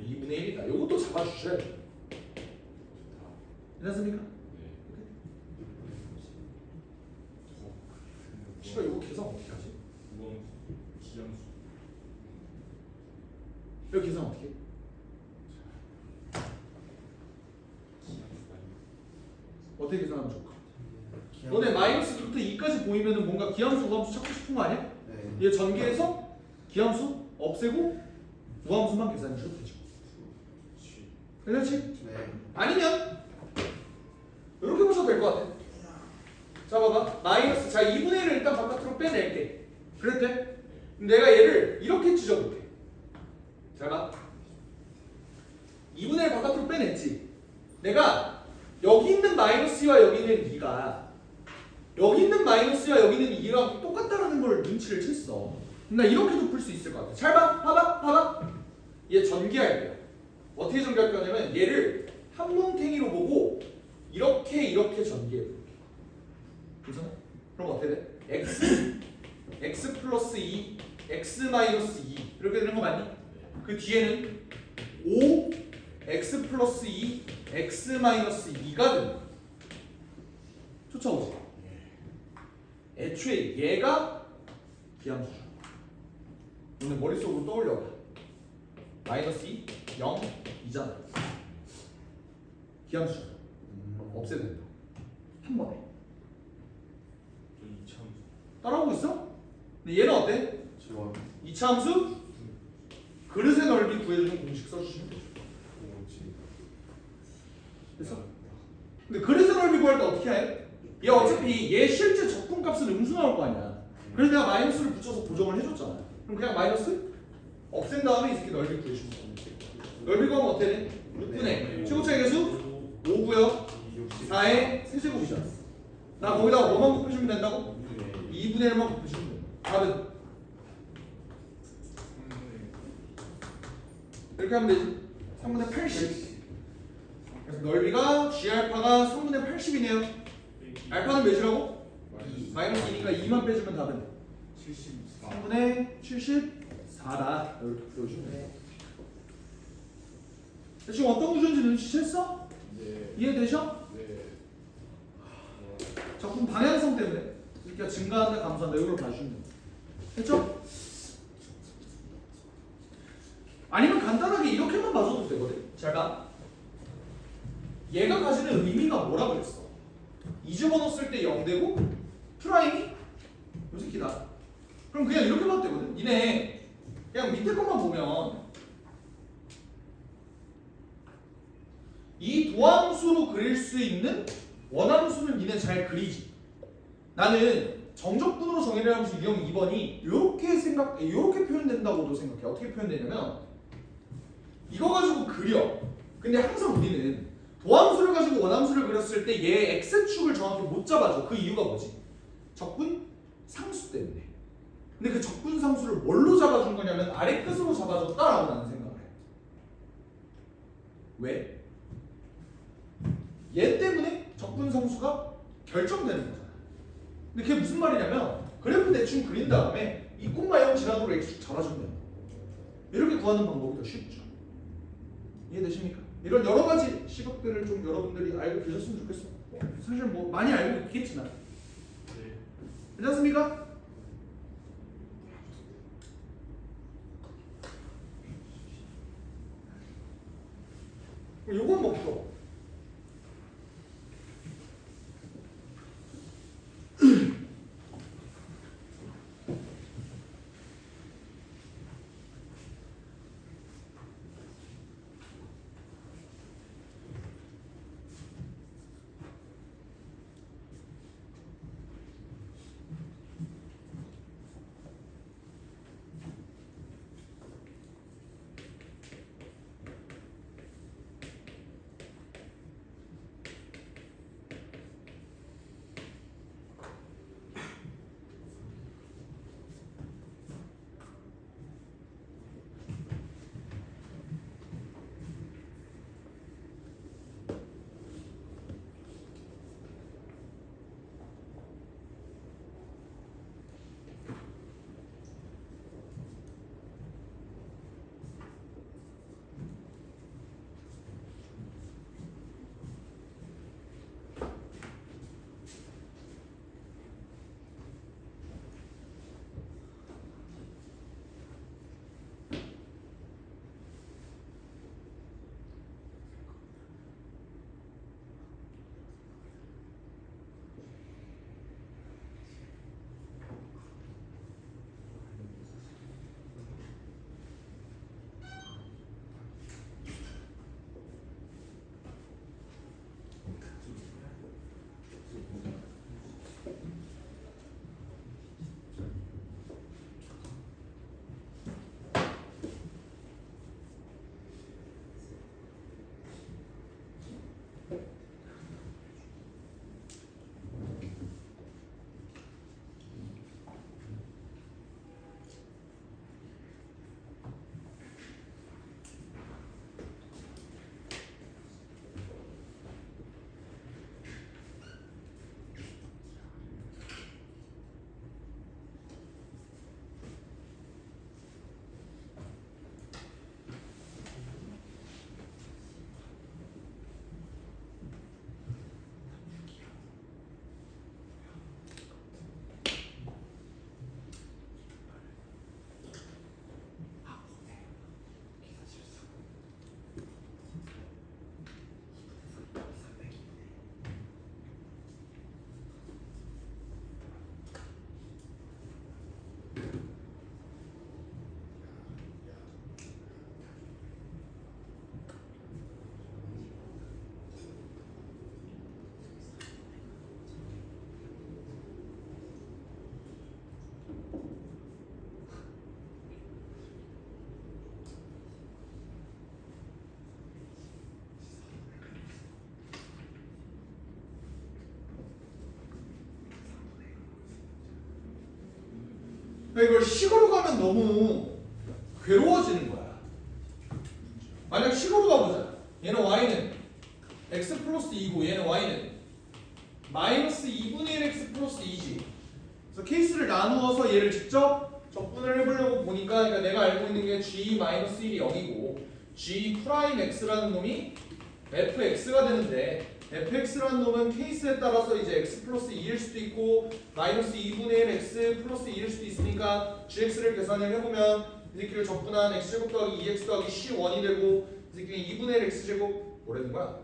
2분의 1이다. 요것도 잡아주셔야 돼. 괜찮습니까? 씨발 이거 계산 어떻게 하지? 기함수 이거 계산 어떻게 해? 어떻게 계산하면 좋을까? 너네 마이너스 2부터 2까지 보이면은 뭔가 기함수, 우함수 찾고 싶은 거 아니야? 네. 얘 전개해서 기함수 없애고 우함수만 계산해 줘도 되죠. 괜찮지? 네. 아니면 이렇게 보셔도 될 것 같아. 자 봐봐. 마이너스 자 2분의 1을 일단 바깥으로 빼낼게. 그랬대? 내가 얘를 이렇게 찢어볼게. 잘 봐. 2분의 1 바깥으로 빼냈지. 내가 여기 있는 마이너스와 여기 있는 2가 여기 있는 마이너스와 여기 있는 2랑 똑같다라는 걸 눈치를 챘어. 나 이렇게도 풀 수 있을 것 같아. 잘 봐. 봐봐. 얘 전개할게요. 어떻게 전개할 거냐면 얘를 한뭉탱이로 보고 이렇게 전개해볼게. 괜찮아? 그럼 어떻게 돼? x 플러스 2, x 마이너스 2 이렇게 되는 거 맞니? 그 뒤에는 5, x 플러스 2, x 마이너스 2가 된다. 쫓아오지? 애초에 얘가 기함수죠. 오늘 머릿속으로 떠올려봐. 마이너스 2, 0, 2잖아. 기함수잖아. 없애야 된다. 한 번에. 저 이참수 따라오고 있어? 근데 얘는 어때? 지원 2차 함수 그릇의 넓이 구해주는 공식 써주시면 되죠. 됐어? 근데 그릇의 넓이 구할 때 어떻게 해? 얘 어차피 얘 실제 적분값은 음수 나올 거 아니야. 그래서 내가 마이너스를 붙여서 보정을 해줬잖아. 그럼 그냥 마이너스 없앤 다음에 이 새끼 넓이 구해주면 돼. 넓이 구하면 어떻게 돼? 6분의 최고차의 개수 5고요 4의 세제곱이잖아. 나 거기다가 뭐만 곱해주면 된다고? 2분의 1만 곱해주면 돼. 답은 이렇게 하면 되지. 3분의 80. 그래서 넓이가 G알파가 3분의 80이네요. 알파는 몇이라고? 마이너스 2니까 2만 빼주면 답은 74. 3분의 74다. 이렇게 풀어주면 돼요. 지금 어떤 구조인지 눈치챘어? 네. 이해되셔? 네. 작품 방향성 때문에 그러니까 증가한다 감소한다 이걸로 봐주시면 돼요. 됐죠? 아니면 간단하게 이렇게만 봐줘도 되거든. 잘 봐. 얘가 가지는 의미가 뭐라 그랬어? 이 집어넣었을 때 0되고 프라임이 요 새끼다. 그럼 그냥 이렇게 봐도 되거든. 니네 그냥 밑에 것만 보면 이 도함수로 그릴 수 있는 원함수는 니네 잘 그리지. 나는 정적분으로 정의를 하면서 유형 2번이 이렇게 표현된다고도 생각해. 어떻게 표현되냐면 이거 가지고 그려. 근데 항상 우리는 도함수를 가지고 원함수를 그렸을 때 얘 x축을 정확히 못 잡아줘. 그 이유가 뭐지? 적분 상수 때문에. 근데 그 적분 상수를 뭘로 잡아준 거냐면 아래 끝으로 잡아줬다라고 나는 생각을 해. 왜? 얘 때문에 적분 상수가 결정되는 거잖아. 근데 그게 무슨 말이냐면 그래프 대충 그린 다음에 이 콤마 0 지나도록 x축 잡아주면 된다. 이렇게 구하는 방법이 더 쉽죠. 이해되십니까? 이런 여러 가지 시각들을 좀 여러분들이 알고 계셨으면 좋겠어. 사실 뭐 많이 알고 있겠지만 네. 괜찮습니까? 요건 뭐 풀어. 그러니까 이걸 식으로 가면 너무 괴로워지는 거야. 만약 식으로 가보자. 얘는 y는 x 플러스 2고 얘는 y는 마이너스 2분의 1 x 플러스 2지. 그래서 케이스를 나누어서 얘를 직접 적분을 해보려고 보니까 그러니까 내가 알고 있는 게 g 마이너스 1이 0이고 g 프라임 x라는 놈이 fx가 되는데 fx라는 놈은 케이스에 따라서 이제 x 플러스 2일 수도 있고 마이너스 2분의 1 x 플러스 2일 수도 있으니까 gx를 계산을 해보면 이 새끼를 적분한 x제곱 더하기 2x 더하기 c1이 되고 이 새끼는 2분의 1 x제곱 뭐라는 거야?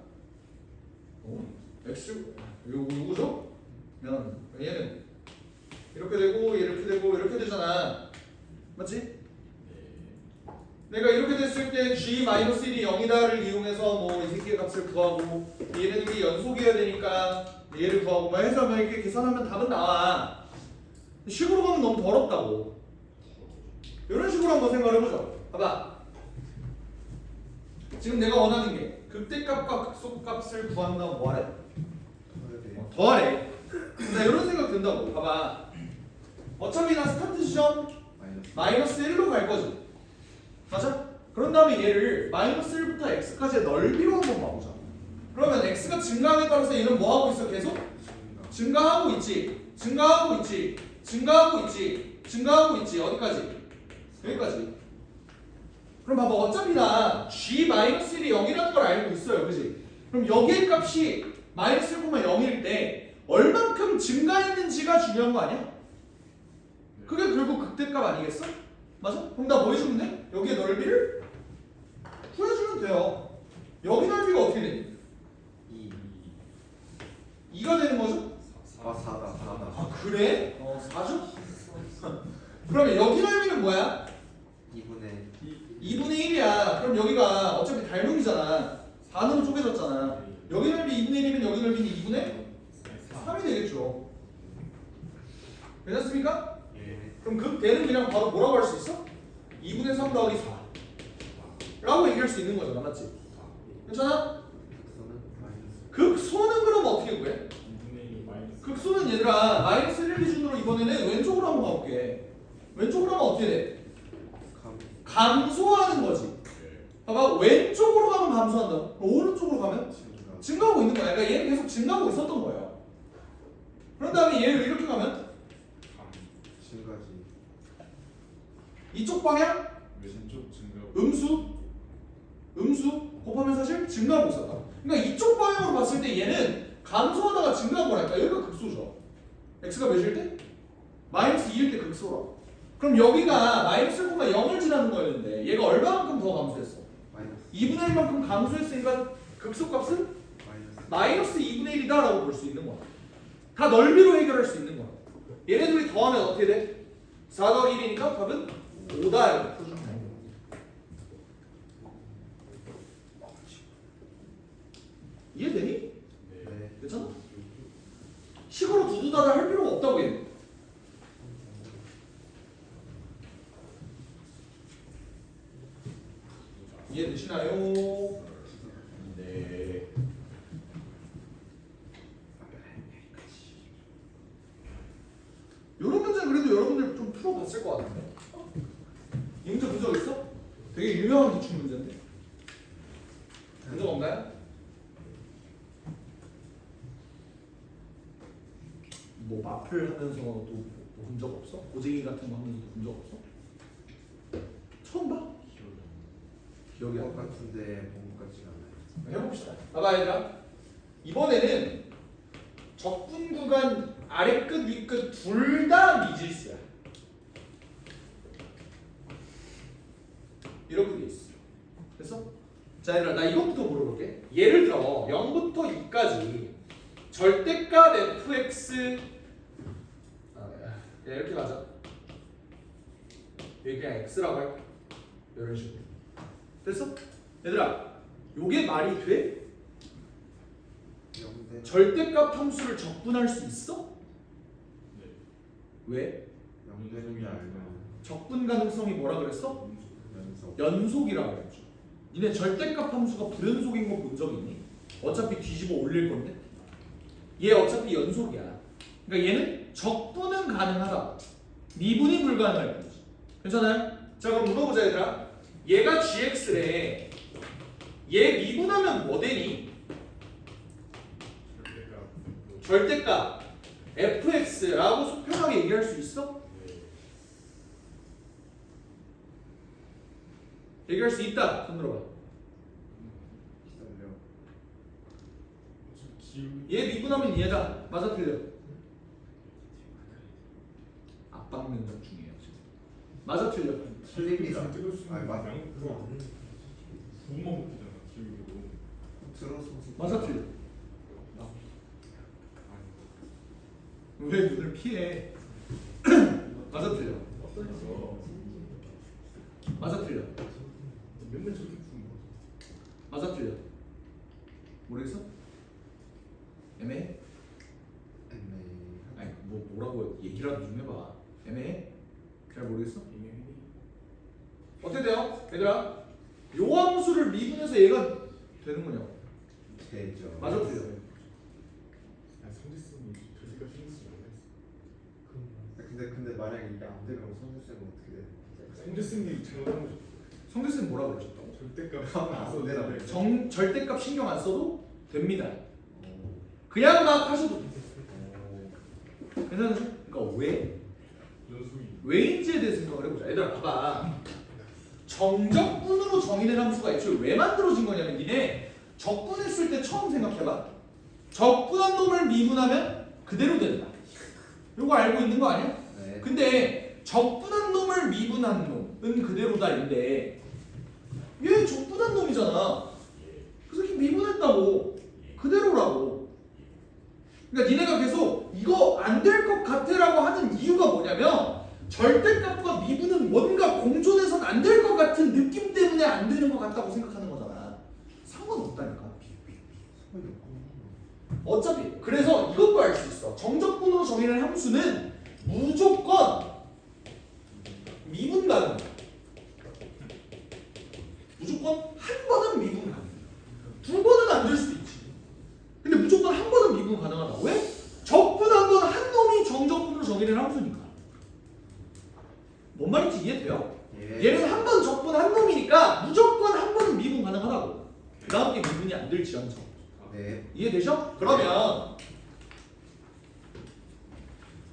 x제곱 요거죠? 그러면 얘는 이렇게 되고 이렇게 되고 이렇게 되잖아 맞지? 내가 이렇게 됐을 때 g-1이 0이다를 이용해서 뭐 이 새끼의 값을 구하고 얘네들이 연속이어야 되니까 얘를 구하고 막 해서 막 이렇게 계산하면 답은 나와. 식으로 가면 너무 더럽다고. 이런 식으로 한번 생각해보죠. 봐봐. 지금 내가 원하는 게 극대값과 극소값을 구한다면 뭐하래? 더하래. 나 이런 생각 든다고. 봐봐. 어차피 나 스타트 지점 마이너스 1로 갈 거지. 맞아? 그런 다음에 얘를 마이너스 1부터 x까지의 넓이로 한번 봐보자. 그러면 x가 증가함에 따라서 얘는 뭐 하고 있어? 계속? 증가하고 있지. 증가하고 있지. 증가하고 있지. 증가하고 있지. 어디까지? 여기까지. 그럼 봐봐. 어차피 나 g-1이 0이라는 걸 알고 있어요. 그지? 그럼 여기의 값이 마이너스 1,0일 때 얼만큼 증가했는지가 중요한 거 아니야? 그게 결국 극대값 아니겠어? 맞아? 그럼 나 뭐 해주면 돼? 여기의 넓이를 구해주면 돼요. 여기 넓이가 어떻게 되니? 2가 되는 거죠? 4다. 아 그래? 4죠? 그러면 여기 넓이는 뭐야? 2분의 1이야. 그럼 여기가 어차피 닮음이잖아. 4는 쪼개졌잖아. 여기 넓이 2분의 1이면 여기 넓이는 2분의 3이 되겠죠. 괜찮습니까? 그럼 극대는 그냥 바로 뭐라고 할 수 있어? 2분의 3 더하기 4 라고 얘기할 수 있는 거잖아. 맞지? 괜찮아? 극소는 그럼 어떻게 구해? 2분의 2 마이너스 극소는 얘들아 마이너스 1 기준으로 이번에는 왼쪽으로 한번 가볼게. 왼쪽으로 하면 어떻게 돼? 감소하는 거지. 봐봐 왼쪽으로 가면 감소한다. 오른쪽으로 가면 증가하고 있는 거야. 그러니까 얘는 계속 증가하고 있었던 거예요. 그런 다음에 얘를 이렇게 가면 이쪽 방향 왼쪽 증가 음수 곱하면 사실 증가하고 있었다. 그러니까 이쪽 방향으로 봤을 때 얘는 감소하다가 증가한 거라니까. 여기가 극소죠. x가 몇일 때? 마이너스 2일 때 극소라. 그럼 여기가 마이너스 1,0을 지나는 거였는데 얘가 얼마만큼 더 감소했어? 2분의 1만큼 감소했으니까 극소값은 마이너스 2분의 1이다 라고 볼 수 있는 거야. 다 넓이로 해결할 수 있는 거야. 얘네들이 더하면 어떻게 돼? 4 더하기 1이니까 답은 5다 이렇게 풀어주면 돼. 이해되니? 괜찮아? 식으로 두두다다 할 필요가 없다고 얘는. 이해되시나요? 네. 이런 문제는 그래도 여러분들 좀 풀어봤을 것 같은데. 이 문제 본 적 있어? 되게 유명한 기출 문제인데. 본 적 없나요? 뭐 마플 하면서도 본 적 없어? 고쟁이 같은 거 하면서도 본 적 없어? 처음 봐? 기억이 안 나. 같은데 본 것 같지가 않아요. 해봅시다. 봐봐 얘들아. 이번에는 적분 구간 아래 끝, 위 끝 둘 다 미지수야. 이렇게 돼 있어. 됐어? 자 얘들아 나 이것부터 물어볼게. 예를 들어 0부터 2까지 절대값 fx 이렇게 가자. 여기 그냥 x라고 할게. 이런 식으로. 됐어? 얘들아 요게 말이 돼? 절대값 함수를 적분할 수 있어? 네. 왜? 영대는 알면 적분 가능성이 뭐라 그랬어? 연속. 연속이라고 그랬죠. 니네 절대값 함수가 불연속인 거 본 적 있니? 어차피 뒤집어 올릴 건데 얘 어차피 연속이야. 그러니까 얘는 적분은 가능하다. 미분이 불가능할 거지. 괜찮아요? 자 그럼 물어보자 얘들아. 얘가 gx래. 얘 미분하면 뭐 되니? 절대값 fx라고 소편하게 얘기할 수 있어? 얘기할 수 있다. 손 들어봐. 기다려. 기울기. 얘 미분하면 얘다. 맞아 틀려? 압박 면접 중이에요 지금. 맞아 틀려? 틀립니다. 아니 맞. 그거 부분만 못하잖아 기울기로. 들어서. 맞아 틀려? 왜 눈을 피해? 맞아 틀려? 맞아 틀려? 맨날 저렇게 푸는 거. 맞아 틀려? 모르겠어? 애매해? 아니 뭐라고 얘기라도 좀 해봐. 애매해? 잘 모르겠어? 어떻게 돼요? 얘들아 요 함수를 미분해서 얘가 되는 거냐? 되죠. 맞아 틀려? 성질성이 저기가 생겼어. 근데 만약 이게 안 되면 선생님은 어떻게 돼? 성질성이 잘못한 거죠. 성재쌤 뭐라고 그러셨다고? 절대값 안 써도 되나 되는데. 절대값 신경 안 써도 됩니다. 그냥 막 하셔도 돼요. 괜찮으세요? 그러니까 연속이. 왜인지에 대해서 생각을 해보자. 얘들아 봐봐. 정적분으로 정의된 함수가 애초에 왜 만들어진 거냐면 니네 적분했을 때 처음 생각해봐. 적분한 놈을 미분하면 그대로 된다. 이거 알고 있는 거 아니야? 네. 근데 적분한 놈을 미분한 놈은 그대로다인데 얘 적분한 놈이잖아. 그 새끼 미분했다고. 그대로라고. 그러니까 니네가 계속 이거 안 될 것 같아라고 하는 이유가 뭐냐면 절대값과 미분은 뭔가 공존해선 안 될 것 같은 느낌 때문에 안 되는 것 같다고 생각하는 거잖아. 상관없다니까. 어차피 그래서 이것도 알 수 있어. 정적분으로 정의된 함수는 무조건 미분 가능. 무조건 한 번은 미분 가능. 두 번은 안 될 수도 있지. 근데 무조건 한 번은 미분 가능하다. 왜? 적분한 건 한 놈이 정적분으로 정의된 함수니까. 뭔 말인지 이해돼요? 예. 얘는 한 번 적분 한 놈이니까 무조건 한 번은 미분 가능하다고. 그 다음 게 미분이 안 될지언정. 네. 이해되죠? 그러면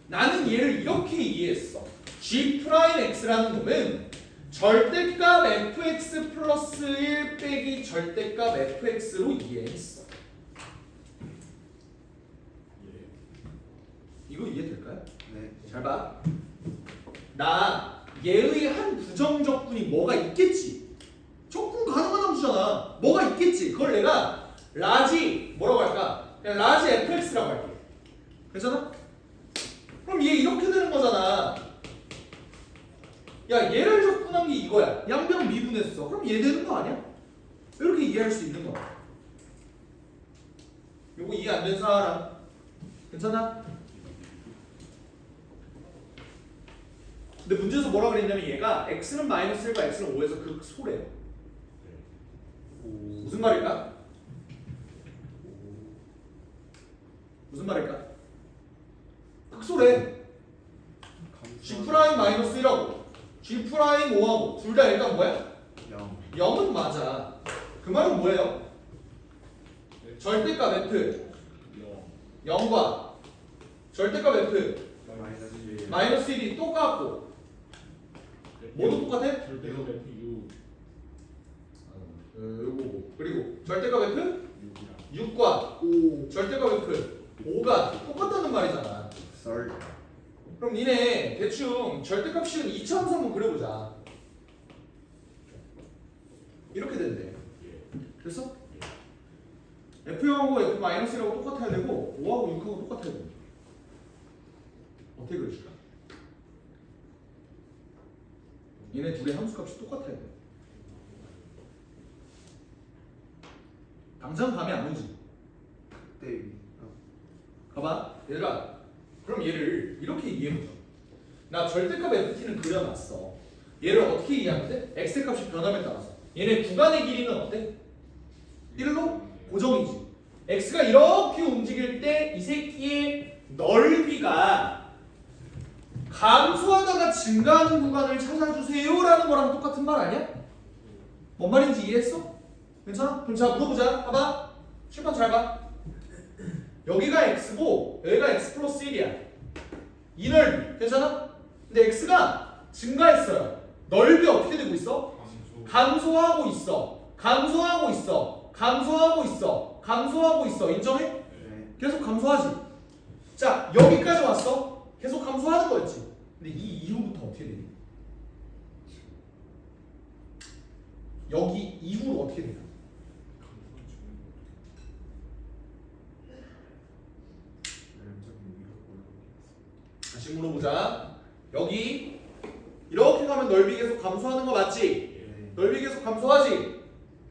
나는 얘를 이렇게 이해했어. G'X라는 놈은 절대값 fx 플러스 1 빼기 절대값 fx로 이해했어. 이거 이해될까요? 네. 잘 봐. 나 얘의 한 부정적분이 뭐가 있겠지. 적분 가능한 함수잖아. 뭐가 있겠지. 그걸 내가 라지 뭐라고 할까? 그냥 라지 fx라고 할게. 괜찮아? 그럼 얘 이렇게 되는 거잖아. 야 얘를 적분한 게 이거야. 양변 미분했어. 그럼 얘 되는 거 아니야? 이렇게 이해할 수 있는 거야. 요거 이해 안 된 사람 괜찮아? 근데 문제에서 뭐라 그랬냐면 얘가 x는 마이너스 1과 x는 5에서 극소래요. 무슨 말일까? 무슨 말일까? 극소래. G 프라임 마이너스 1하고 G 프라임 5하고 둘 다 일단 뭐야? 0은 맞아. 그 말은 뭐예요? 절대값 f 0과 절대값 f 마이너스 1이 똑같고 뭐도 똑같아? 절대값 F6. 요거 그리고 절대값 f 6이랑. 6과 5 절대값 f 5가 똑같다는 말이잖아. 썰. 그럼 니네 대충 절대값 식은 2차 함수 한번 그려보자. 이렇게 된대. 됐어? F0하고 F-1하고 똑같아야 되고 5하고 6하고 똑같아야 돼. 어떻게 그려줄까? 얘네 둘의 함수값이 똑같아야 돼. 당장 감이 안 오지. 네. 봐봐 얘들아, 그럼 얘를 이렇게 이해해보자. 나 절대값 ft는 그려놨어. 얘를 어떻게 이해하면 돼? x의 값이 변함에 따라서 얘네 구간의 길이는 어때? 1로 고정이지. x가 이렇게 움직일 때 이 새끼의 넓이가 감소하다가 증가하는 구간을 찾아주세요 라는 거랑 똑같은 말 아니야? 뭔 말인지 이해했어? 괜찮아? 그럼 자 물어보자. 봐봐. 칠판 잘 봐. 여기가 x고 여기가 x 플러스 1이야. 이 넓이 괜찮아? 근데 x가 증가했어요. 넓이 어떻게 되고 있어? 감소하고 있어. 감소하고 있어. 감소하고 있어. 감소하고 있어. 인정해? 네. 계속 감소하지. 자 여기까지 왔어. 계속 감소하는 거였지. 근데 이 이후부터 어떻게 되니? 여기 이후로 어떻게 되냐? 다시 물어보자. 여기 이렇게 가면 넓이 계속 감소하는 거 맞지? 네. 넓이 계속 감소하지?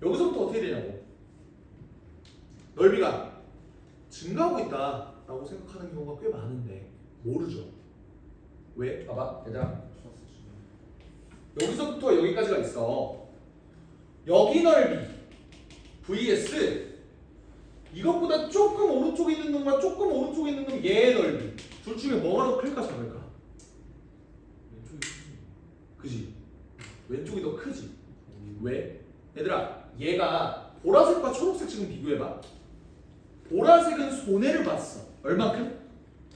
여기서부터 어떻게 되냐고. 넓이가 증가하고 있다라고 생각하는 경우가 꽤 많은데 모르죠. 왜? 봐봐 얘들아. 여기서부터 여기까지가 있어. 여기 넓이 vs 이것보다 조금 오른쪽에 있는 놈과 조금 오른쪽에 있는 놈 얘의 넓이 둘 중에 뭐가 더 클까 작을까? 그지? 왼쪽이 더 크지? 왜? 얘들아 얘가 보라색과 초록색 지금 비교해봐. 보라색은 손해를 봤어. 얼만큼?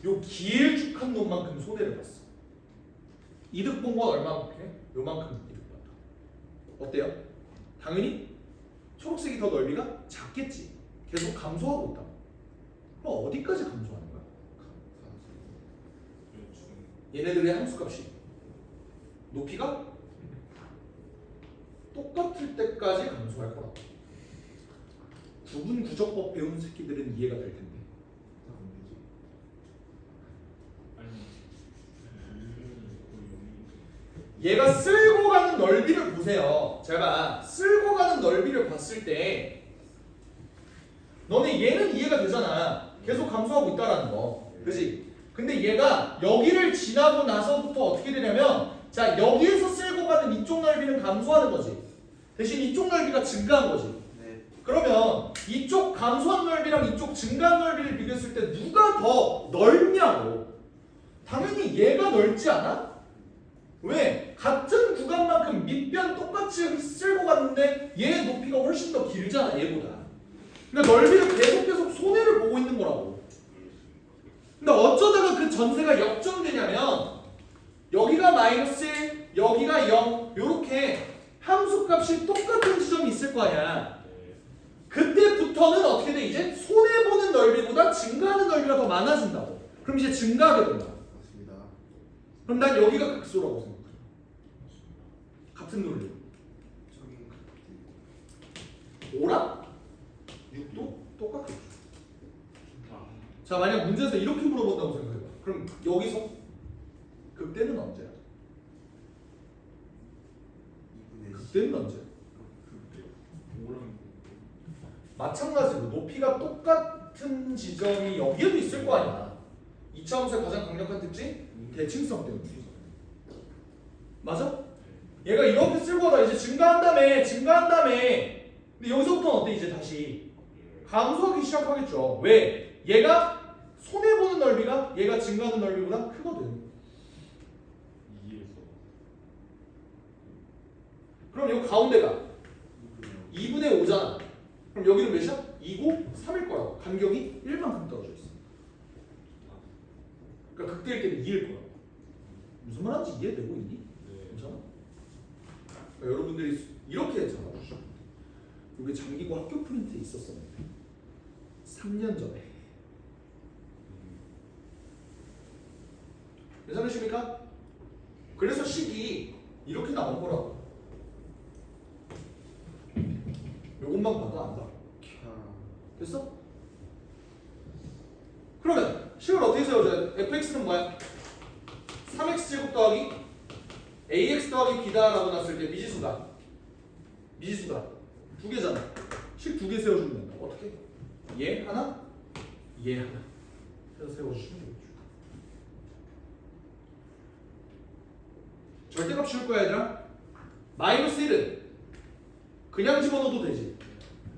요 길쭉한 놈만큼 손해를 봤어. 이득 본 건 얼마만큼 해? 요만큼 이득 봤다. 어때요? 당연히 초록색이 더 넓이가 작겠지. 계속 감소하고 있다. 그럼 어디까지 감소하는 거야? 얘네들의 함수값이 높이가 똑같을 때까지 감소할 거라고. 구분 구조법 배운 새끼들은 이해가 될 텐데. 얘가 쓸고 가는 넓이를 보세요. 제가 쓸고 가는 넓이를 봤을 때 너네 얘는 이해가 되잖아. 계속 감소하고 있다라는 거. 그지? 근데 얘가 여기를 지나고 나서부터 어떻게 되냐면 자 여기에서 쓸고 가는 이쪽 넓이는 감소하는 거지. 대신 이쪽 넓이가 증가한 거지. 네. 그러면 이쪽 감소한 넓이랑 이쪽 증가한 넓이를 비교했을 때 누가 더 넓냐고. 당연히 얘가 넓지 않아? 왜? 같은 구간만큼 밑변 똑같이 쓸고 갔는데 얘 높이가 훨씬 더 길잖아 얘보다. 그러니까 넓이를 계속 손해를 보고 있는 거라고. 근데 어쩌다가 그 전세가 역전되냐면 여기가 마이너스 1, 여기가 0 요렇게 함수값이 똑같은 지점이 있을 거 아니야. 그때부터는 어떻게 돼? 이제 손해보는 넓이보다 증가하는 넓이가 더 많아진다고. 그럼 이제 증가하게 된다. 맞습니다. 그럼 난 여기가 극소라고 생각해. 같은 논리. 저긴 5랑 6도 똑같겠죠. 자 만약 문제에서 이렇게 물어본다고 생각해봐. 그럼 여기서 극대는 언제야? 2분의 10. 극대는 언제야? 마찬가지로 높이가 똑같은 지점이 여기에도 있을 거 아니야. 2차 함수의 가장 강력한 특징? 대칭성 때문에. 맞아? 얘가 이렇게 쓸고 하다 이제 증가한 다음에 근데 여기서부터는 어때? 이제 다시 감소하기 시작하겠죠. 왜? 얘가 손해보는 넓이가 얘가 증가하는 넓이보다 크거든. 그럼 요 가운데가 2분의 5잖아. 그럼 여기는 몇이야? 2고 3일 거라고. 간격이 1만큼 떨어져 있어. 그러니까 극대일 때는 2일 거라고. 무슨 말하는지 이해되고 있니? 괜찮아? 그러니까 여러분들이 이렇게 잡아주셔. 이게 장기고 학교 프린트에 있었었는데 3년 전에. 괜찮으십니까? 그래서 식이 이렇게 나온 거라고. 요것만 봐도 안다. 됐어? 그러면 식을 어떻게 세워줘야 돼? fx는 뭐야? 3x제곱 더하기 ax 더하기 b다라고 놨을 때 미지수가 두 개잖아. 식 두 개 세워주면 된다. 어떻게? 얘 하나, 얘 하나 해서 세워주시면 되겠죠. 절대값 씌울 거야 얘들아. 마이너스 1은 그냥 집어넣어도 되지.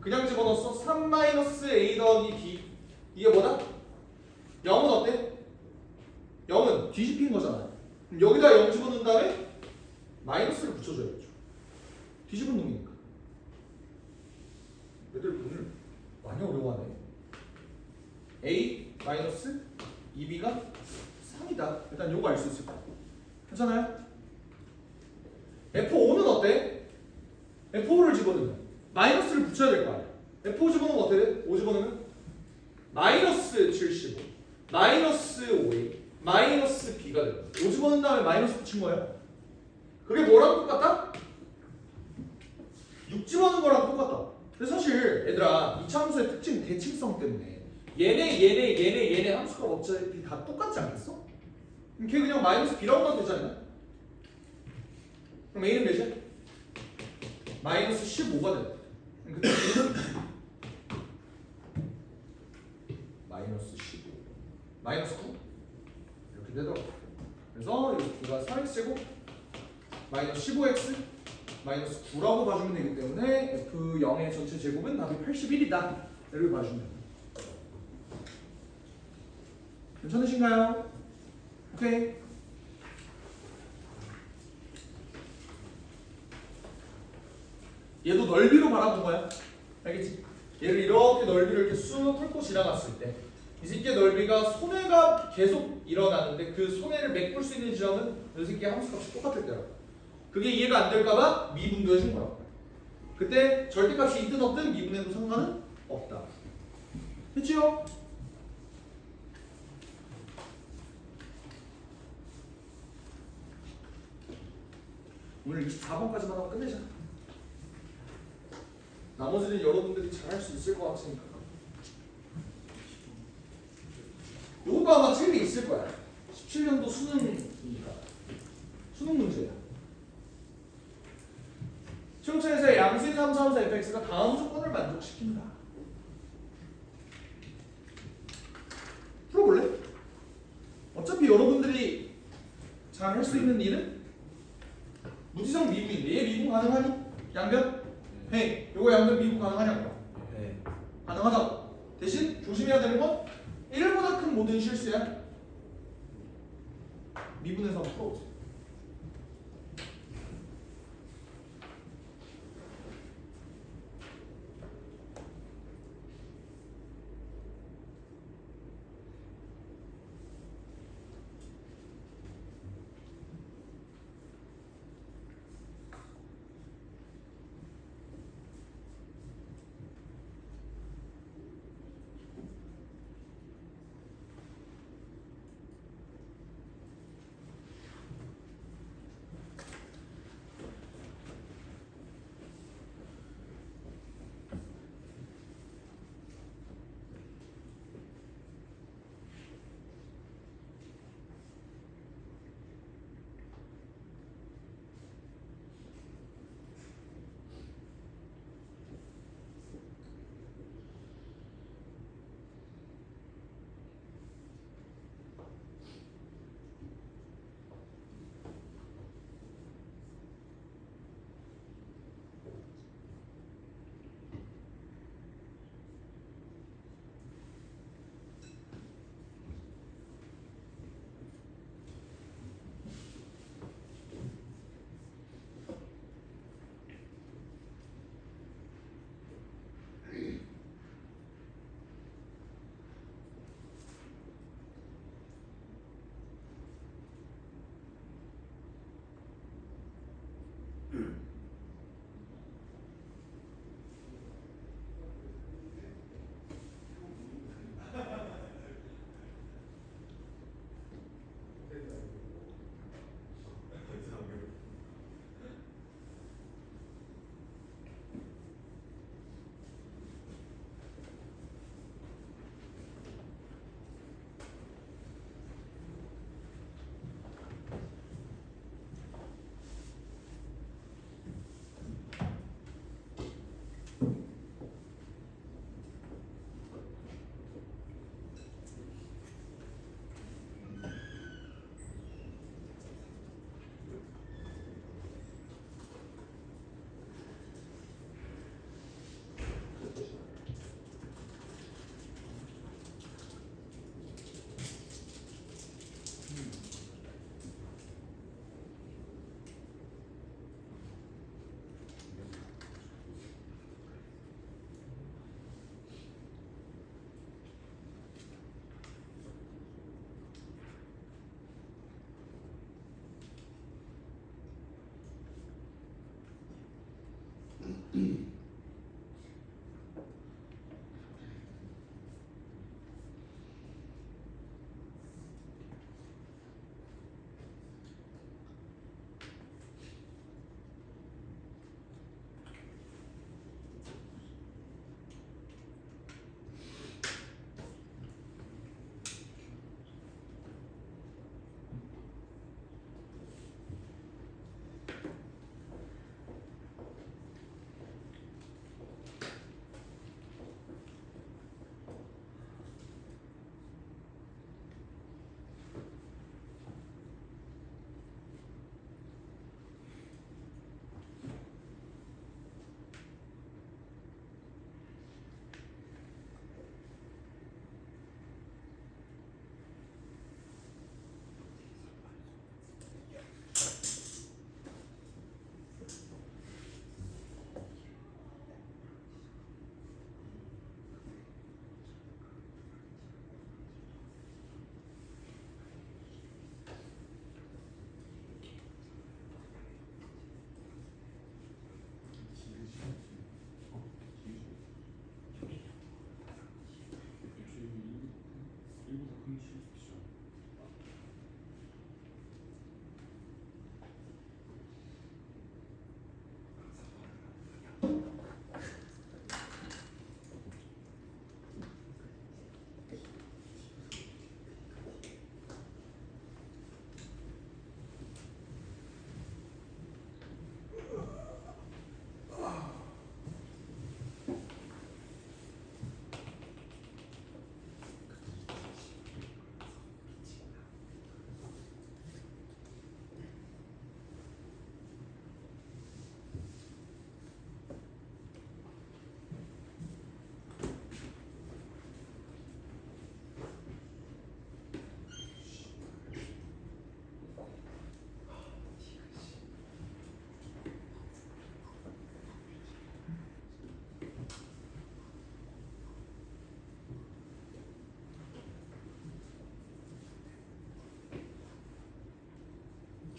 그냥 집어넣었어. 3-a 더하기 b 이게 뭐다? 0은 어때? 0은 뒤집힌 거잖아. 그럼 여기다 0 집어넣은 다음에 마이너스를 붙여줘야겠죠. 뒤집은 놈이니까. 애들 오늘 많이 어려워하네. a 마이너스 2b가 3이다. 일단 요거 알 수 있을 거야. 괜찮아요? F5는 어때? F5를 집어넣으면 마이너스를 붙여야 될 거 아니야. F5 집어넣으면 어떻게 돼? 5 집어넣으면 마이너스 75 마이너스 5a 마이너스 b가 돼. 5 집어넣은 다음에 마이너스 붙인 거예요. 그게 뭐랑 똑같다? 6 집어넣은 거랑 똑같다. 근데 사실 얘들아 이 참수의 특징 대칭성 때문에 얘네 함수가 어차피 다 똑같지 않겠어? 그럼 걔 그냥 마이너스 b라고 나도 되잖아. 그럼 a는 몇이야? 마이너스 15가 된다. 근데 b는 마이너스 15 마이너스 9 이렇게 되더라고. 그래서 이가 3x제곱 마이너스 15x 마이너스 9라고 봐주면 되기 때문에 F0의 전체 제곱은 답이 81이다. 이렇게 봐주면 됩니다. 괜찮으신가요? 오케이. 얘도 넓이로 바라본 거야. 알겠지? 얘를 이렇게 넓이를 이렇게 쑥 훑고 지나갔을 때 이 새끼의 넓이가 손해가 계속 일어나는데 그 손해를 메꿀 수 있는 지점은 이 새끼의 함수값이 똑같을 때라고. 그게 이해가 안 될까봐 미분도 해준 거라고. 그때 절대값이 있든 없든 미분해도 상관은 없다. 됐지요? 오늘 24번까지만 하고 끝내자. 나머지는 여러분들이 잘 할 수 있을 것 같으니까. 요것도 아마 책에 있을 거야. 17년도 수능이니까. 수능 문제야. 실용차에서의 양수인 함수 fx가 다음 조건을 만족시킨다. 풀어볼래? 어차피 여러분들이 잘 할 수 있는 일은 무지성 미분인데 얘 미분 가능하니? 양변? 해. 요거 양변 미분 가능하냐고? 네. 가능하다고. 대신 조심해야 되는 건 1보다 큰 모든 실수야. 미분해서 한번 풀어보세요.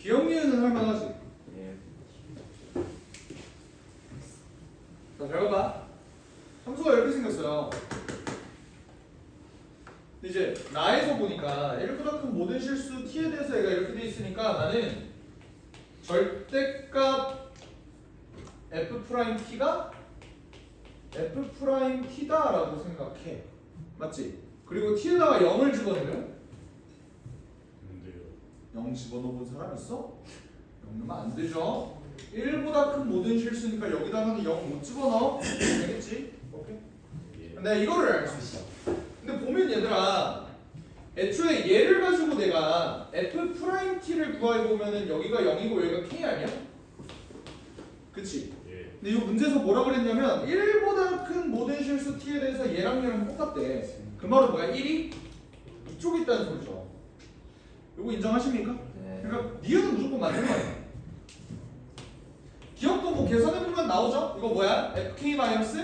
기억니은은 할만하지. 예. 자, 잘 봐봐. 함수가 이렇게 생겼어요. 근데 이제 나에서 보니까 1보다 큰 모든 실수 t에 대해서 얘가 이렇게 돼 있으니까 나는 절대값 f't가 f't다라고 생각해. 맞지? 그리고 t에다가 0을 집어넣으면 0 집어넣어본 사람 있어? 0 넣으면 안 되죠. 1보다 큰 모든 실수니까 여기다가는 0 못 집어넣어. 알겠지? 오케이? 근데 이거를 알 수 있어. 근데 보면 얘들아, 애초에 얘를 가지고 내가 f't를 구해보면은 여기가 0이고 여기가 k 아니야? 그치? 근데 이 문제에서 뭐라 그랬냐면 1보다 큰 모든 실수 t에 대해서 얘랑 똑같대. 그 말은 뭐야? 1이 이쪽에 있다는 소리죠. 이거 인정하십니까? 네. 그러니까 니은은 무조건 맞는 거야. 기억도 뭐 계산해보면 나오죠? 이거 뭐야? fk 마이너스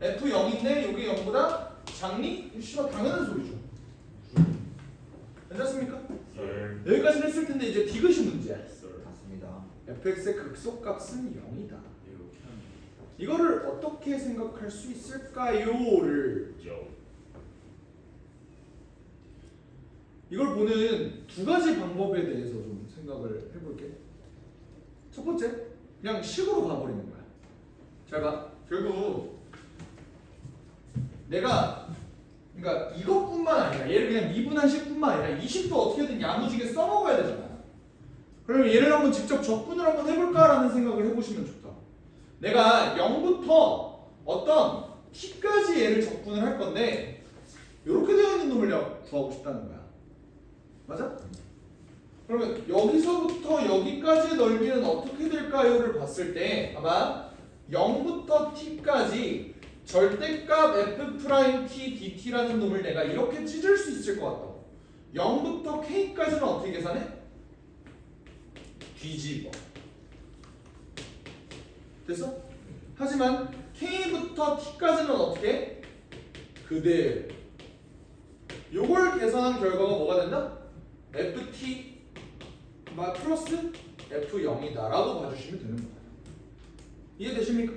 f0인데 여기 0보다 작니? 이거 씨발 당연한 소리죠. 괜찮습니까? 여기까지는 했을 텐데 이제 디귿이 문제야. 맞습니다. fx의 극소값은 0이다. 이거를 어떻게 생각할 수 있을까요?를 이걸 보는 두 가지 방법에 대해서 좀 생각을 해볼게. 첫 번째, 그냥 식으로 가버리는 거야. 잘 봐. 결국 내가 그러니까 이것뿐만 아니라 얘를 그냥 미분한 식뿐만 아니라 이 식도 어떻게든 야무지게 써먹어야 되잖아. 그러면 얘를 한번 직접 적분을 한번 해볼까라는 생각을 해보시면 좋다. 내가 0부터 어떤 t까지 얘를 적분을 할 건데 이렇게 되어 있는 놈을 내가 구하고 싶다는 거야. 맞아? 그러면 여기서부터 여기까지의 넓이는 어떻게 될까요?를 봤을 때 아마 0부터 t까지 절대값 f'(t) dt라는 놈을 내가 이렇게 찢을 수 있을 것 같다고. 0부터 k까지는 어떻게 계산해? 뒤집어. 됐어? 하지만 k부터 t까지는 어떻게? 그대로. 요걸 계산한 결과가 뭐가 된다? ft 플러스 f0이다 라고 봐주시면 되는 거예요. 이해되십니까?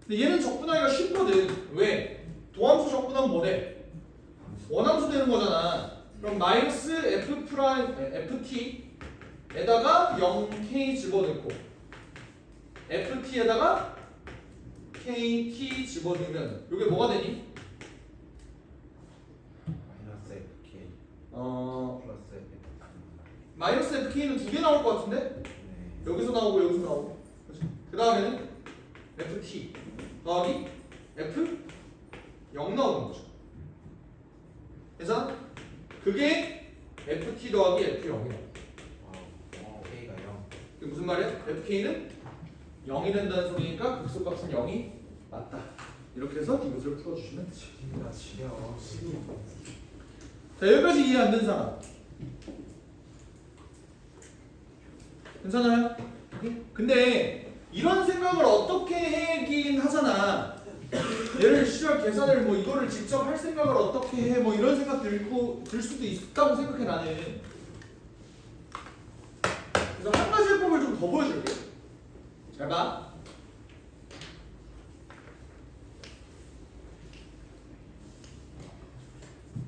근데 얘는 적분하기가 쉽거든. 왜? 도함수 적분하면 뭐래? 원함수 되는 거잖아. 그럼 마이너스 f 프라임 ft에다가 0k 집어넣고 ft에다가 kt 집어넣으면 이게 뭐가 되니? 마이너스 FK 어 플러스 F. 마이너스 fk는 두 개 나올 것 같은데? 네. 여기서 나오고 여기서 나오고. 그 다음에는 ft 더하기 f 0 나오는 거죠. 그래서 그게 ft 더하기 f 0이다. 와우. K가 0. 그게 무슨 말이야? fk는 0이 된다는 소리니까 극소값은 0이 맞다. 이렇게 해서 이것을 풀어주시면 되죠. K가 지려. 자, 여기까지 이해 안 된 사람 괜찮아요? 근데 이런 생각을 어떻게 하긴 하잖아. 얘를 시절 계산을 뭐 이거를 직접 할 생각을 어떻게 해? 뭐 이런 생각 들 수도 있다고 생각해 나는. 그래서 한 가지 해법을 좀 더 보여줄게. 잘 봐.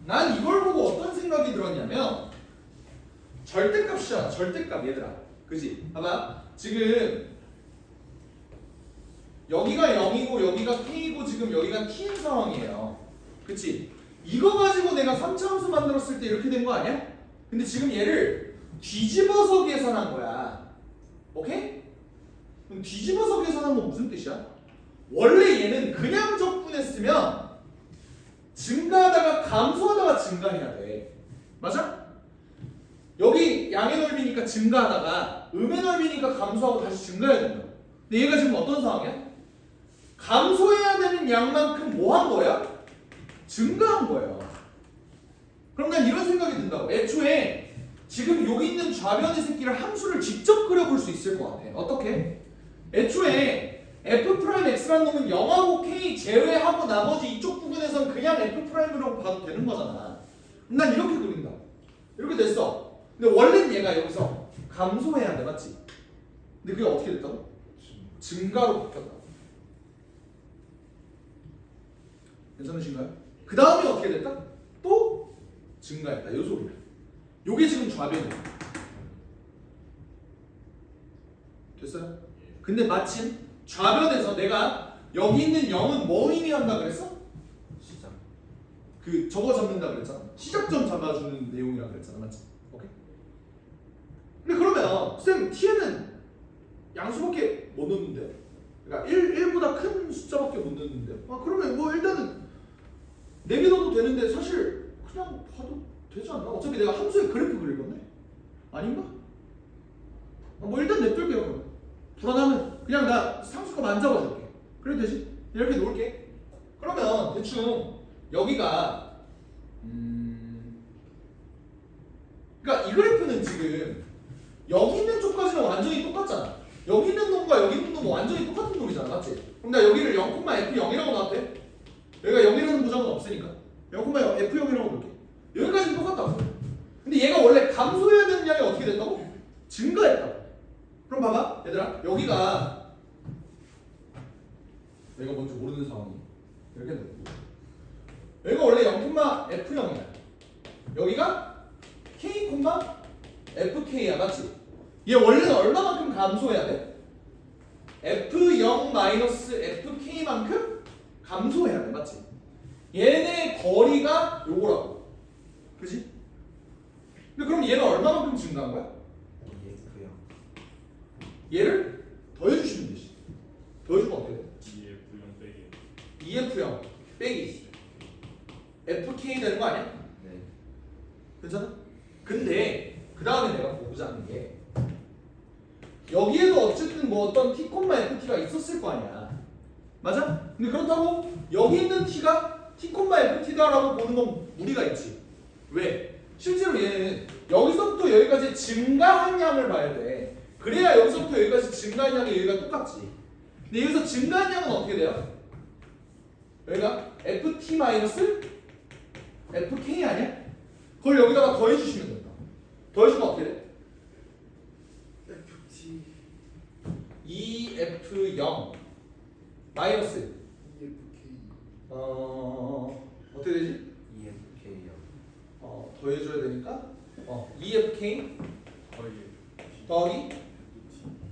난 이걸 보고 어떤 생각이 들었냐면 절대값이잖아. 절대값 얘들아. 그지? 봐봐. 지금 여기가 0이고 여기가 k이고 지금 여기가 t인 상황이에요. 그치? 이거 가지고 내가 3차함수 만들었을 때 이렇게 된 거 아니야? 근데 지금 얘를 뒤집어서 계산한 거야. 오케이? 그럼 뒤집어서 계산한 건 무슨 뜻이야? 원래 얘는 그냥 적분했으면 증가하다가 감소하다가 증가해야 돼. 맞아? 여기 양의 넓이니까 증가하다가 음의 넓이니까 감소하고 다시 증가해야 된다. 근데 얘가 지금 어떤 상황이야? 감소해야 되는 양만큼 뭐 한 거야? 증가한 거예요. 그럼 난 이런 생각이 든다고. 애초에 지금 여기 있는 좌변의 새끼를 함수를 직접 그려볼 수 있을 것 같아. 어떻게? 애초에 f'x라는 놈은 0하고 k 제외하고 나머지 이쪽 부분에선 그냥 f'이라고 봐도 되는 거잖아. 그럼 난 이렇게 그린다. 이렇게 됐어. 근데 원래는 얘가 여기서 감소해야 돼. 맞지? 근데 그게 어떻게 됐다고? 증가로 바뀌었다. 괜찮으신가요? 그 다음에 어떻게 됐다? 또 증가했다. 요 소리야. 요게 지금 좌변이야. 됐어요? 근데 마침 좌변에서 내가 여기 있는 0은 뭐 의미한다 그랬어? 시작. 그 저거 잡는다 그랬잖아. 시작점 잡아주는 내용이라 그랬잖아. 맞지? 오케이? 근데 그러면 쌤 t에는 양수밖에 못 넣는데 그러니까 1보다 큰 숫자밖에 못 넣는데 그러면 뭐 일단은 내밀어도 되는데 사실 그냥 봐도 되지 않나? 어차피 내가 함수의 그래프 그릴 건데 아닌가? 뭐 일단 냅둘게요. 그럼 불안하면 그냥 나 상수값 안 잡아줄게. 그래도 되지? 이렇게 놓을게. 그러면 대충 여기가 그러니까 이 그래프는 지금 여기 있는 쪽까지는 완전히 똑같잖아. 여기 있는 놈과 여기 있는 놈은 완전히 똑같은 놈이잖아. 맞지? 그럼 나 여기를 0,f0이라고 놔도 여기가 0이라는 보장은 없으니까 0,f0이라고 볼게. 여기까지는 똑같다고. 근데 얘가 원래 감소해야 되는 양이 어떻게 됐다고? 증가했다고. 그럼 봐봐 얘들아 여기가 내가 뭔지 모르는 상황이 이렇게 되고 여기가 원래 0,f0이야. 여기가 k,fk야. 맞지? 얘 원래는 얼마만큼 감소해야 돼? f0-fk만큼 감소해야 돼. 맞지? 얘네 거리가 요거라고. 그치? 근데 그럼 얘는 얼마만큼 증가한 거야? EF요. 얘를 더해주시면 되지. 더해주면 어떻게 돼? EF0 EF0 빼기 빼기 FK 되는 거 아니야? 네. 괜찮아? 근데 그 다음에 내가 보자는 게 여기에도 어쨌든 뭐 어떤 t, ft가 있었을 거 아니야. 맞아? 근데 그렇다고 여기 있는 t가 t, ft다라고 보는 건 무리가 있지. 왜? 실제로 얘는 여기서부터 여기까지 증가한 양을 봐야 돼. 그래야 여기서부터 여기까지 증가한 양이 여기가 똑같지. 근데 여기서 증가한 양은 어떻게 돼요? 여기가 ft 마이너스 fk 아니야? 그걸 여기다가 더해주시면 된다. 더해주면 어떻게 돼? FT. EF0 마이너스 EFK 어떻게 되지? EFK요. 더해줘야 되니까 EFK 거의 더하기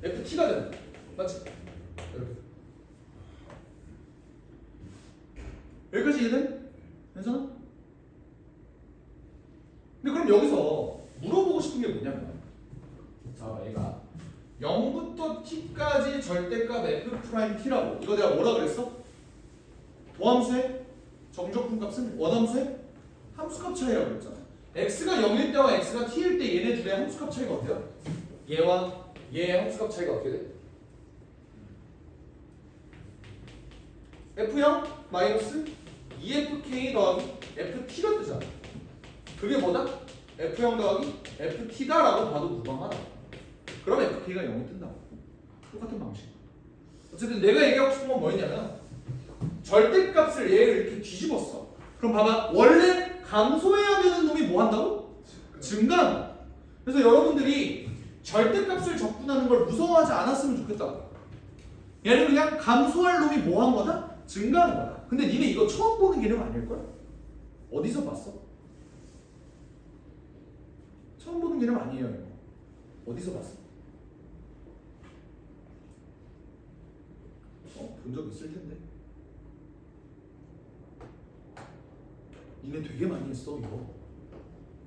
FT가 되는 거야. 맞지? 이렇게. 여기까지 이해돼? 괜찮아? 근데 그럼 여기서 물어보고 싶은 게 뭐냐면 자 얘가 0부터 t까지 절대값 f't라고 이거 내가 뭐라 그랬어? 도함수의 정적분 값은 원함수의 함수값 차이라고 그랬잖아. x가 0일 때와 x가 t일 때 얘네 둘의 함수값 차이가 어때요? 얘와 얘의 함수값 차이가 어떻게 돼? f0 마이너스 EFK 더하기 FT가 뜨잖아. 그게 뭐다? F0 더하기 FT다라고 봐도 무방하다. 그럼 FK가 0이 뜬다고. 똑같은 방식. 어쨌든 내가 얘기하고 싶은 건 뭐였냐면 절대값을 얘를 이렇게 뒤집었어. 그럼 봐봐. 원래 감소해야 되는 놈이 뭐 한다고? 증가한다. 그래서 여러분들이 절대값을 적분하는 걸 무서워하지 않았으면 좋겠다고. 얘는 그냥 감소할 놈이 뭐 한 거다? 증가하는 거다. 근데 니네 이거 처음 보는 개념 아닐걸? 어디서 봤어? 처음 보는 개념 아니에요 이거. 어디서 봤어? 본 적 있을 텐데. 니네 되게 많이 했어 이거.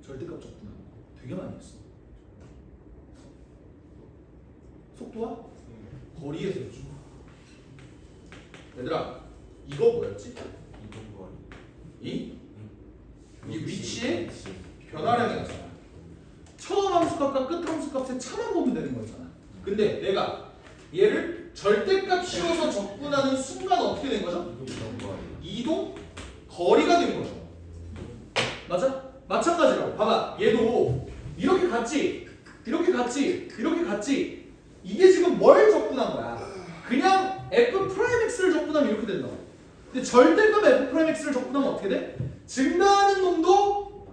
절대값 적분하는 거 되게 많이 했어. 속도와 거리에 대해서. 얘들아 이거 뭐였지? 이동거리. 이 위치의 변화량이었잖아. 처음 함수값과 끝 함수값의 차만 보면 되는 거잖아. 근데 내가 얘를 절대값 씌워서 적분하는 순간 어떻게 된 거죠? 이동거리. 이동 거리가 된 거죠. 맞아? 마찬가지로 봐봐. 얘도 이렇게 갔지, 이렇게 갔지, 이렇게 갔지. 이게 지금 뭘 적분한 거야? 그냥 f'x를 적분하면 이렇게 된다. 근데 절대값 f'x를 적분하면 어떻게 돼? 증가하는 놈도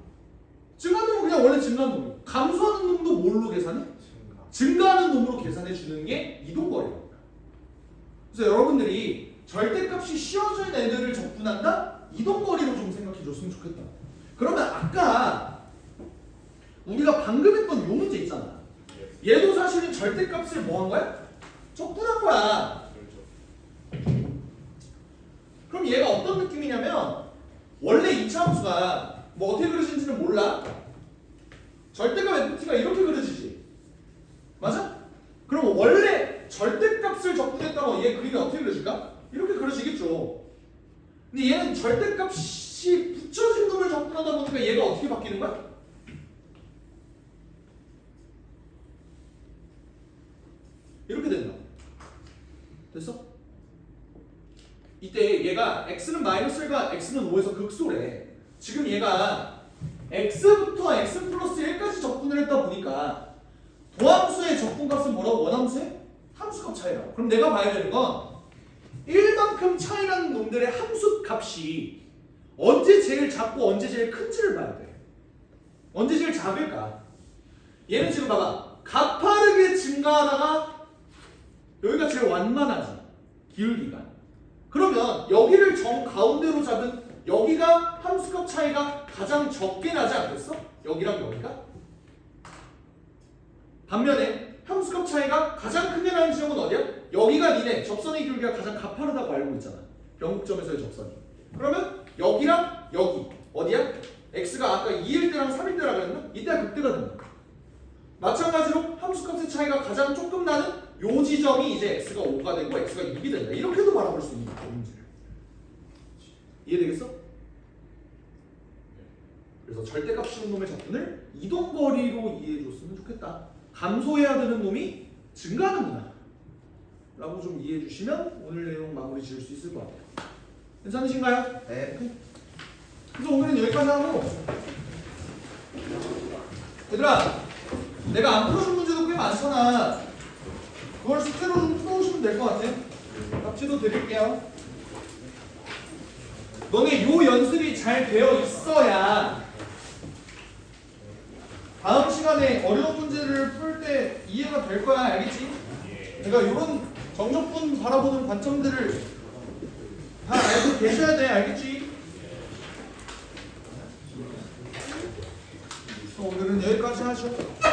증가하는 놈은 그냥 원래 증가하는 놈이고 감소하는 놈도 뭘로 계산해? 증가하는 놈으로 계산해 주는 게 이동거리라고. 그래서 여러분들이 절대값이 씌워진 애들을 적분한다? 이동거리로 좀 생각해 줬으면 좋겠다. 그러면 아까 우리가 방금 했던 요 문제 있잖아. 얘도 사실은 절대값을 뭐 한 거야? 적분한 거야. 그럼 얘가 어떤 느낌이냐면 원래 이차 함수가 뭐 어떻게 그려지는지는 몰라. 절대값 ft가 이렇게 그려지지. 맞아? 그럼 원래 절대값을 적분했다고 얘 그림이 어떻게 그려질까? 이렇게 그려지겠죠. 근데 얘는 절대값이 붙여진 놈을 적분하다 보니까 얘가 어떻게 바뀌는 거야? 이렇게 된다. 됐어? 이때 얘가 x는 마이너스 1과 x는 5에서 극소래. 지금 얘가 x부터 x 플러스 1까지 적분을 했다 보니까 도함수의 적분값은 뭐라고? 원함수의 함수값 차이라고. 그럼 내가 봐야 되는 건 1만큼 차이 나는 놈들의 함수값이 언제 제일 작고 언제 제일 큰지를 봐야 돼. 언제 제일 작을까? 얘는 지금 봐봐. 가파르게 증가하다가 여기가 제일 완만하지. 기울기가. 그러면 여기를 정가운데로 잡은 여기가 함수값 차이가 가장 적게 나지 않겠어? 여기랑 여기가? 반면에 함수값 차이가 가장 크게 나는 지점은 어디야? 여기가 니네 접선의 기울기가 가장 가파르다고 알고 있잖아. 영국점에서의 접선이. 그러면 여기랑 여기 어디야? x가 아까 2일 때랑 3일 때라 그랬나? 이때가 극대가 된다. 마찬가지로 함수값의 차이가 가장 조금 나는 요 지점이 이제 x가 5가 되고 x가 6이 된다. 이렇게도 바라볼 수 있는 거야, 문제를. 이해되겠어? 그래서 절대값 씌운 놈의 접근을 이동거리로 이해해줬으면 좋겠다. 감소해야 되는 놈이 증가하는구나 라고 좀 이해해주시면 오늘 내용 마무리 지을 수 있을 것 같아요. 괜찮으신가요? 네. 오케이. 그래서 오늘은 여기까지 하고 얘들아 내가 안 풀어준 문제도 꽤 많잖아. 그걸 숙제로 좀 풀어오시면 될 것 같아. 답지도 드릴게요. 너네 요 연습이 잘 되어 있어야 다음 시간에 어려운 문제를 풀 때 이해가 될 거야. 알겠지? 내가 이런 정적분 바라보는 관점들을 알고 계셔야 돼. 알겠지? 오늘은 여기까지 하죠.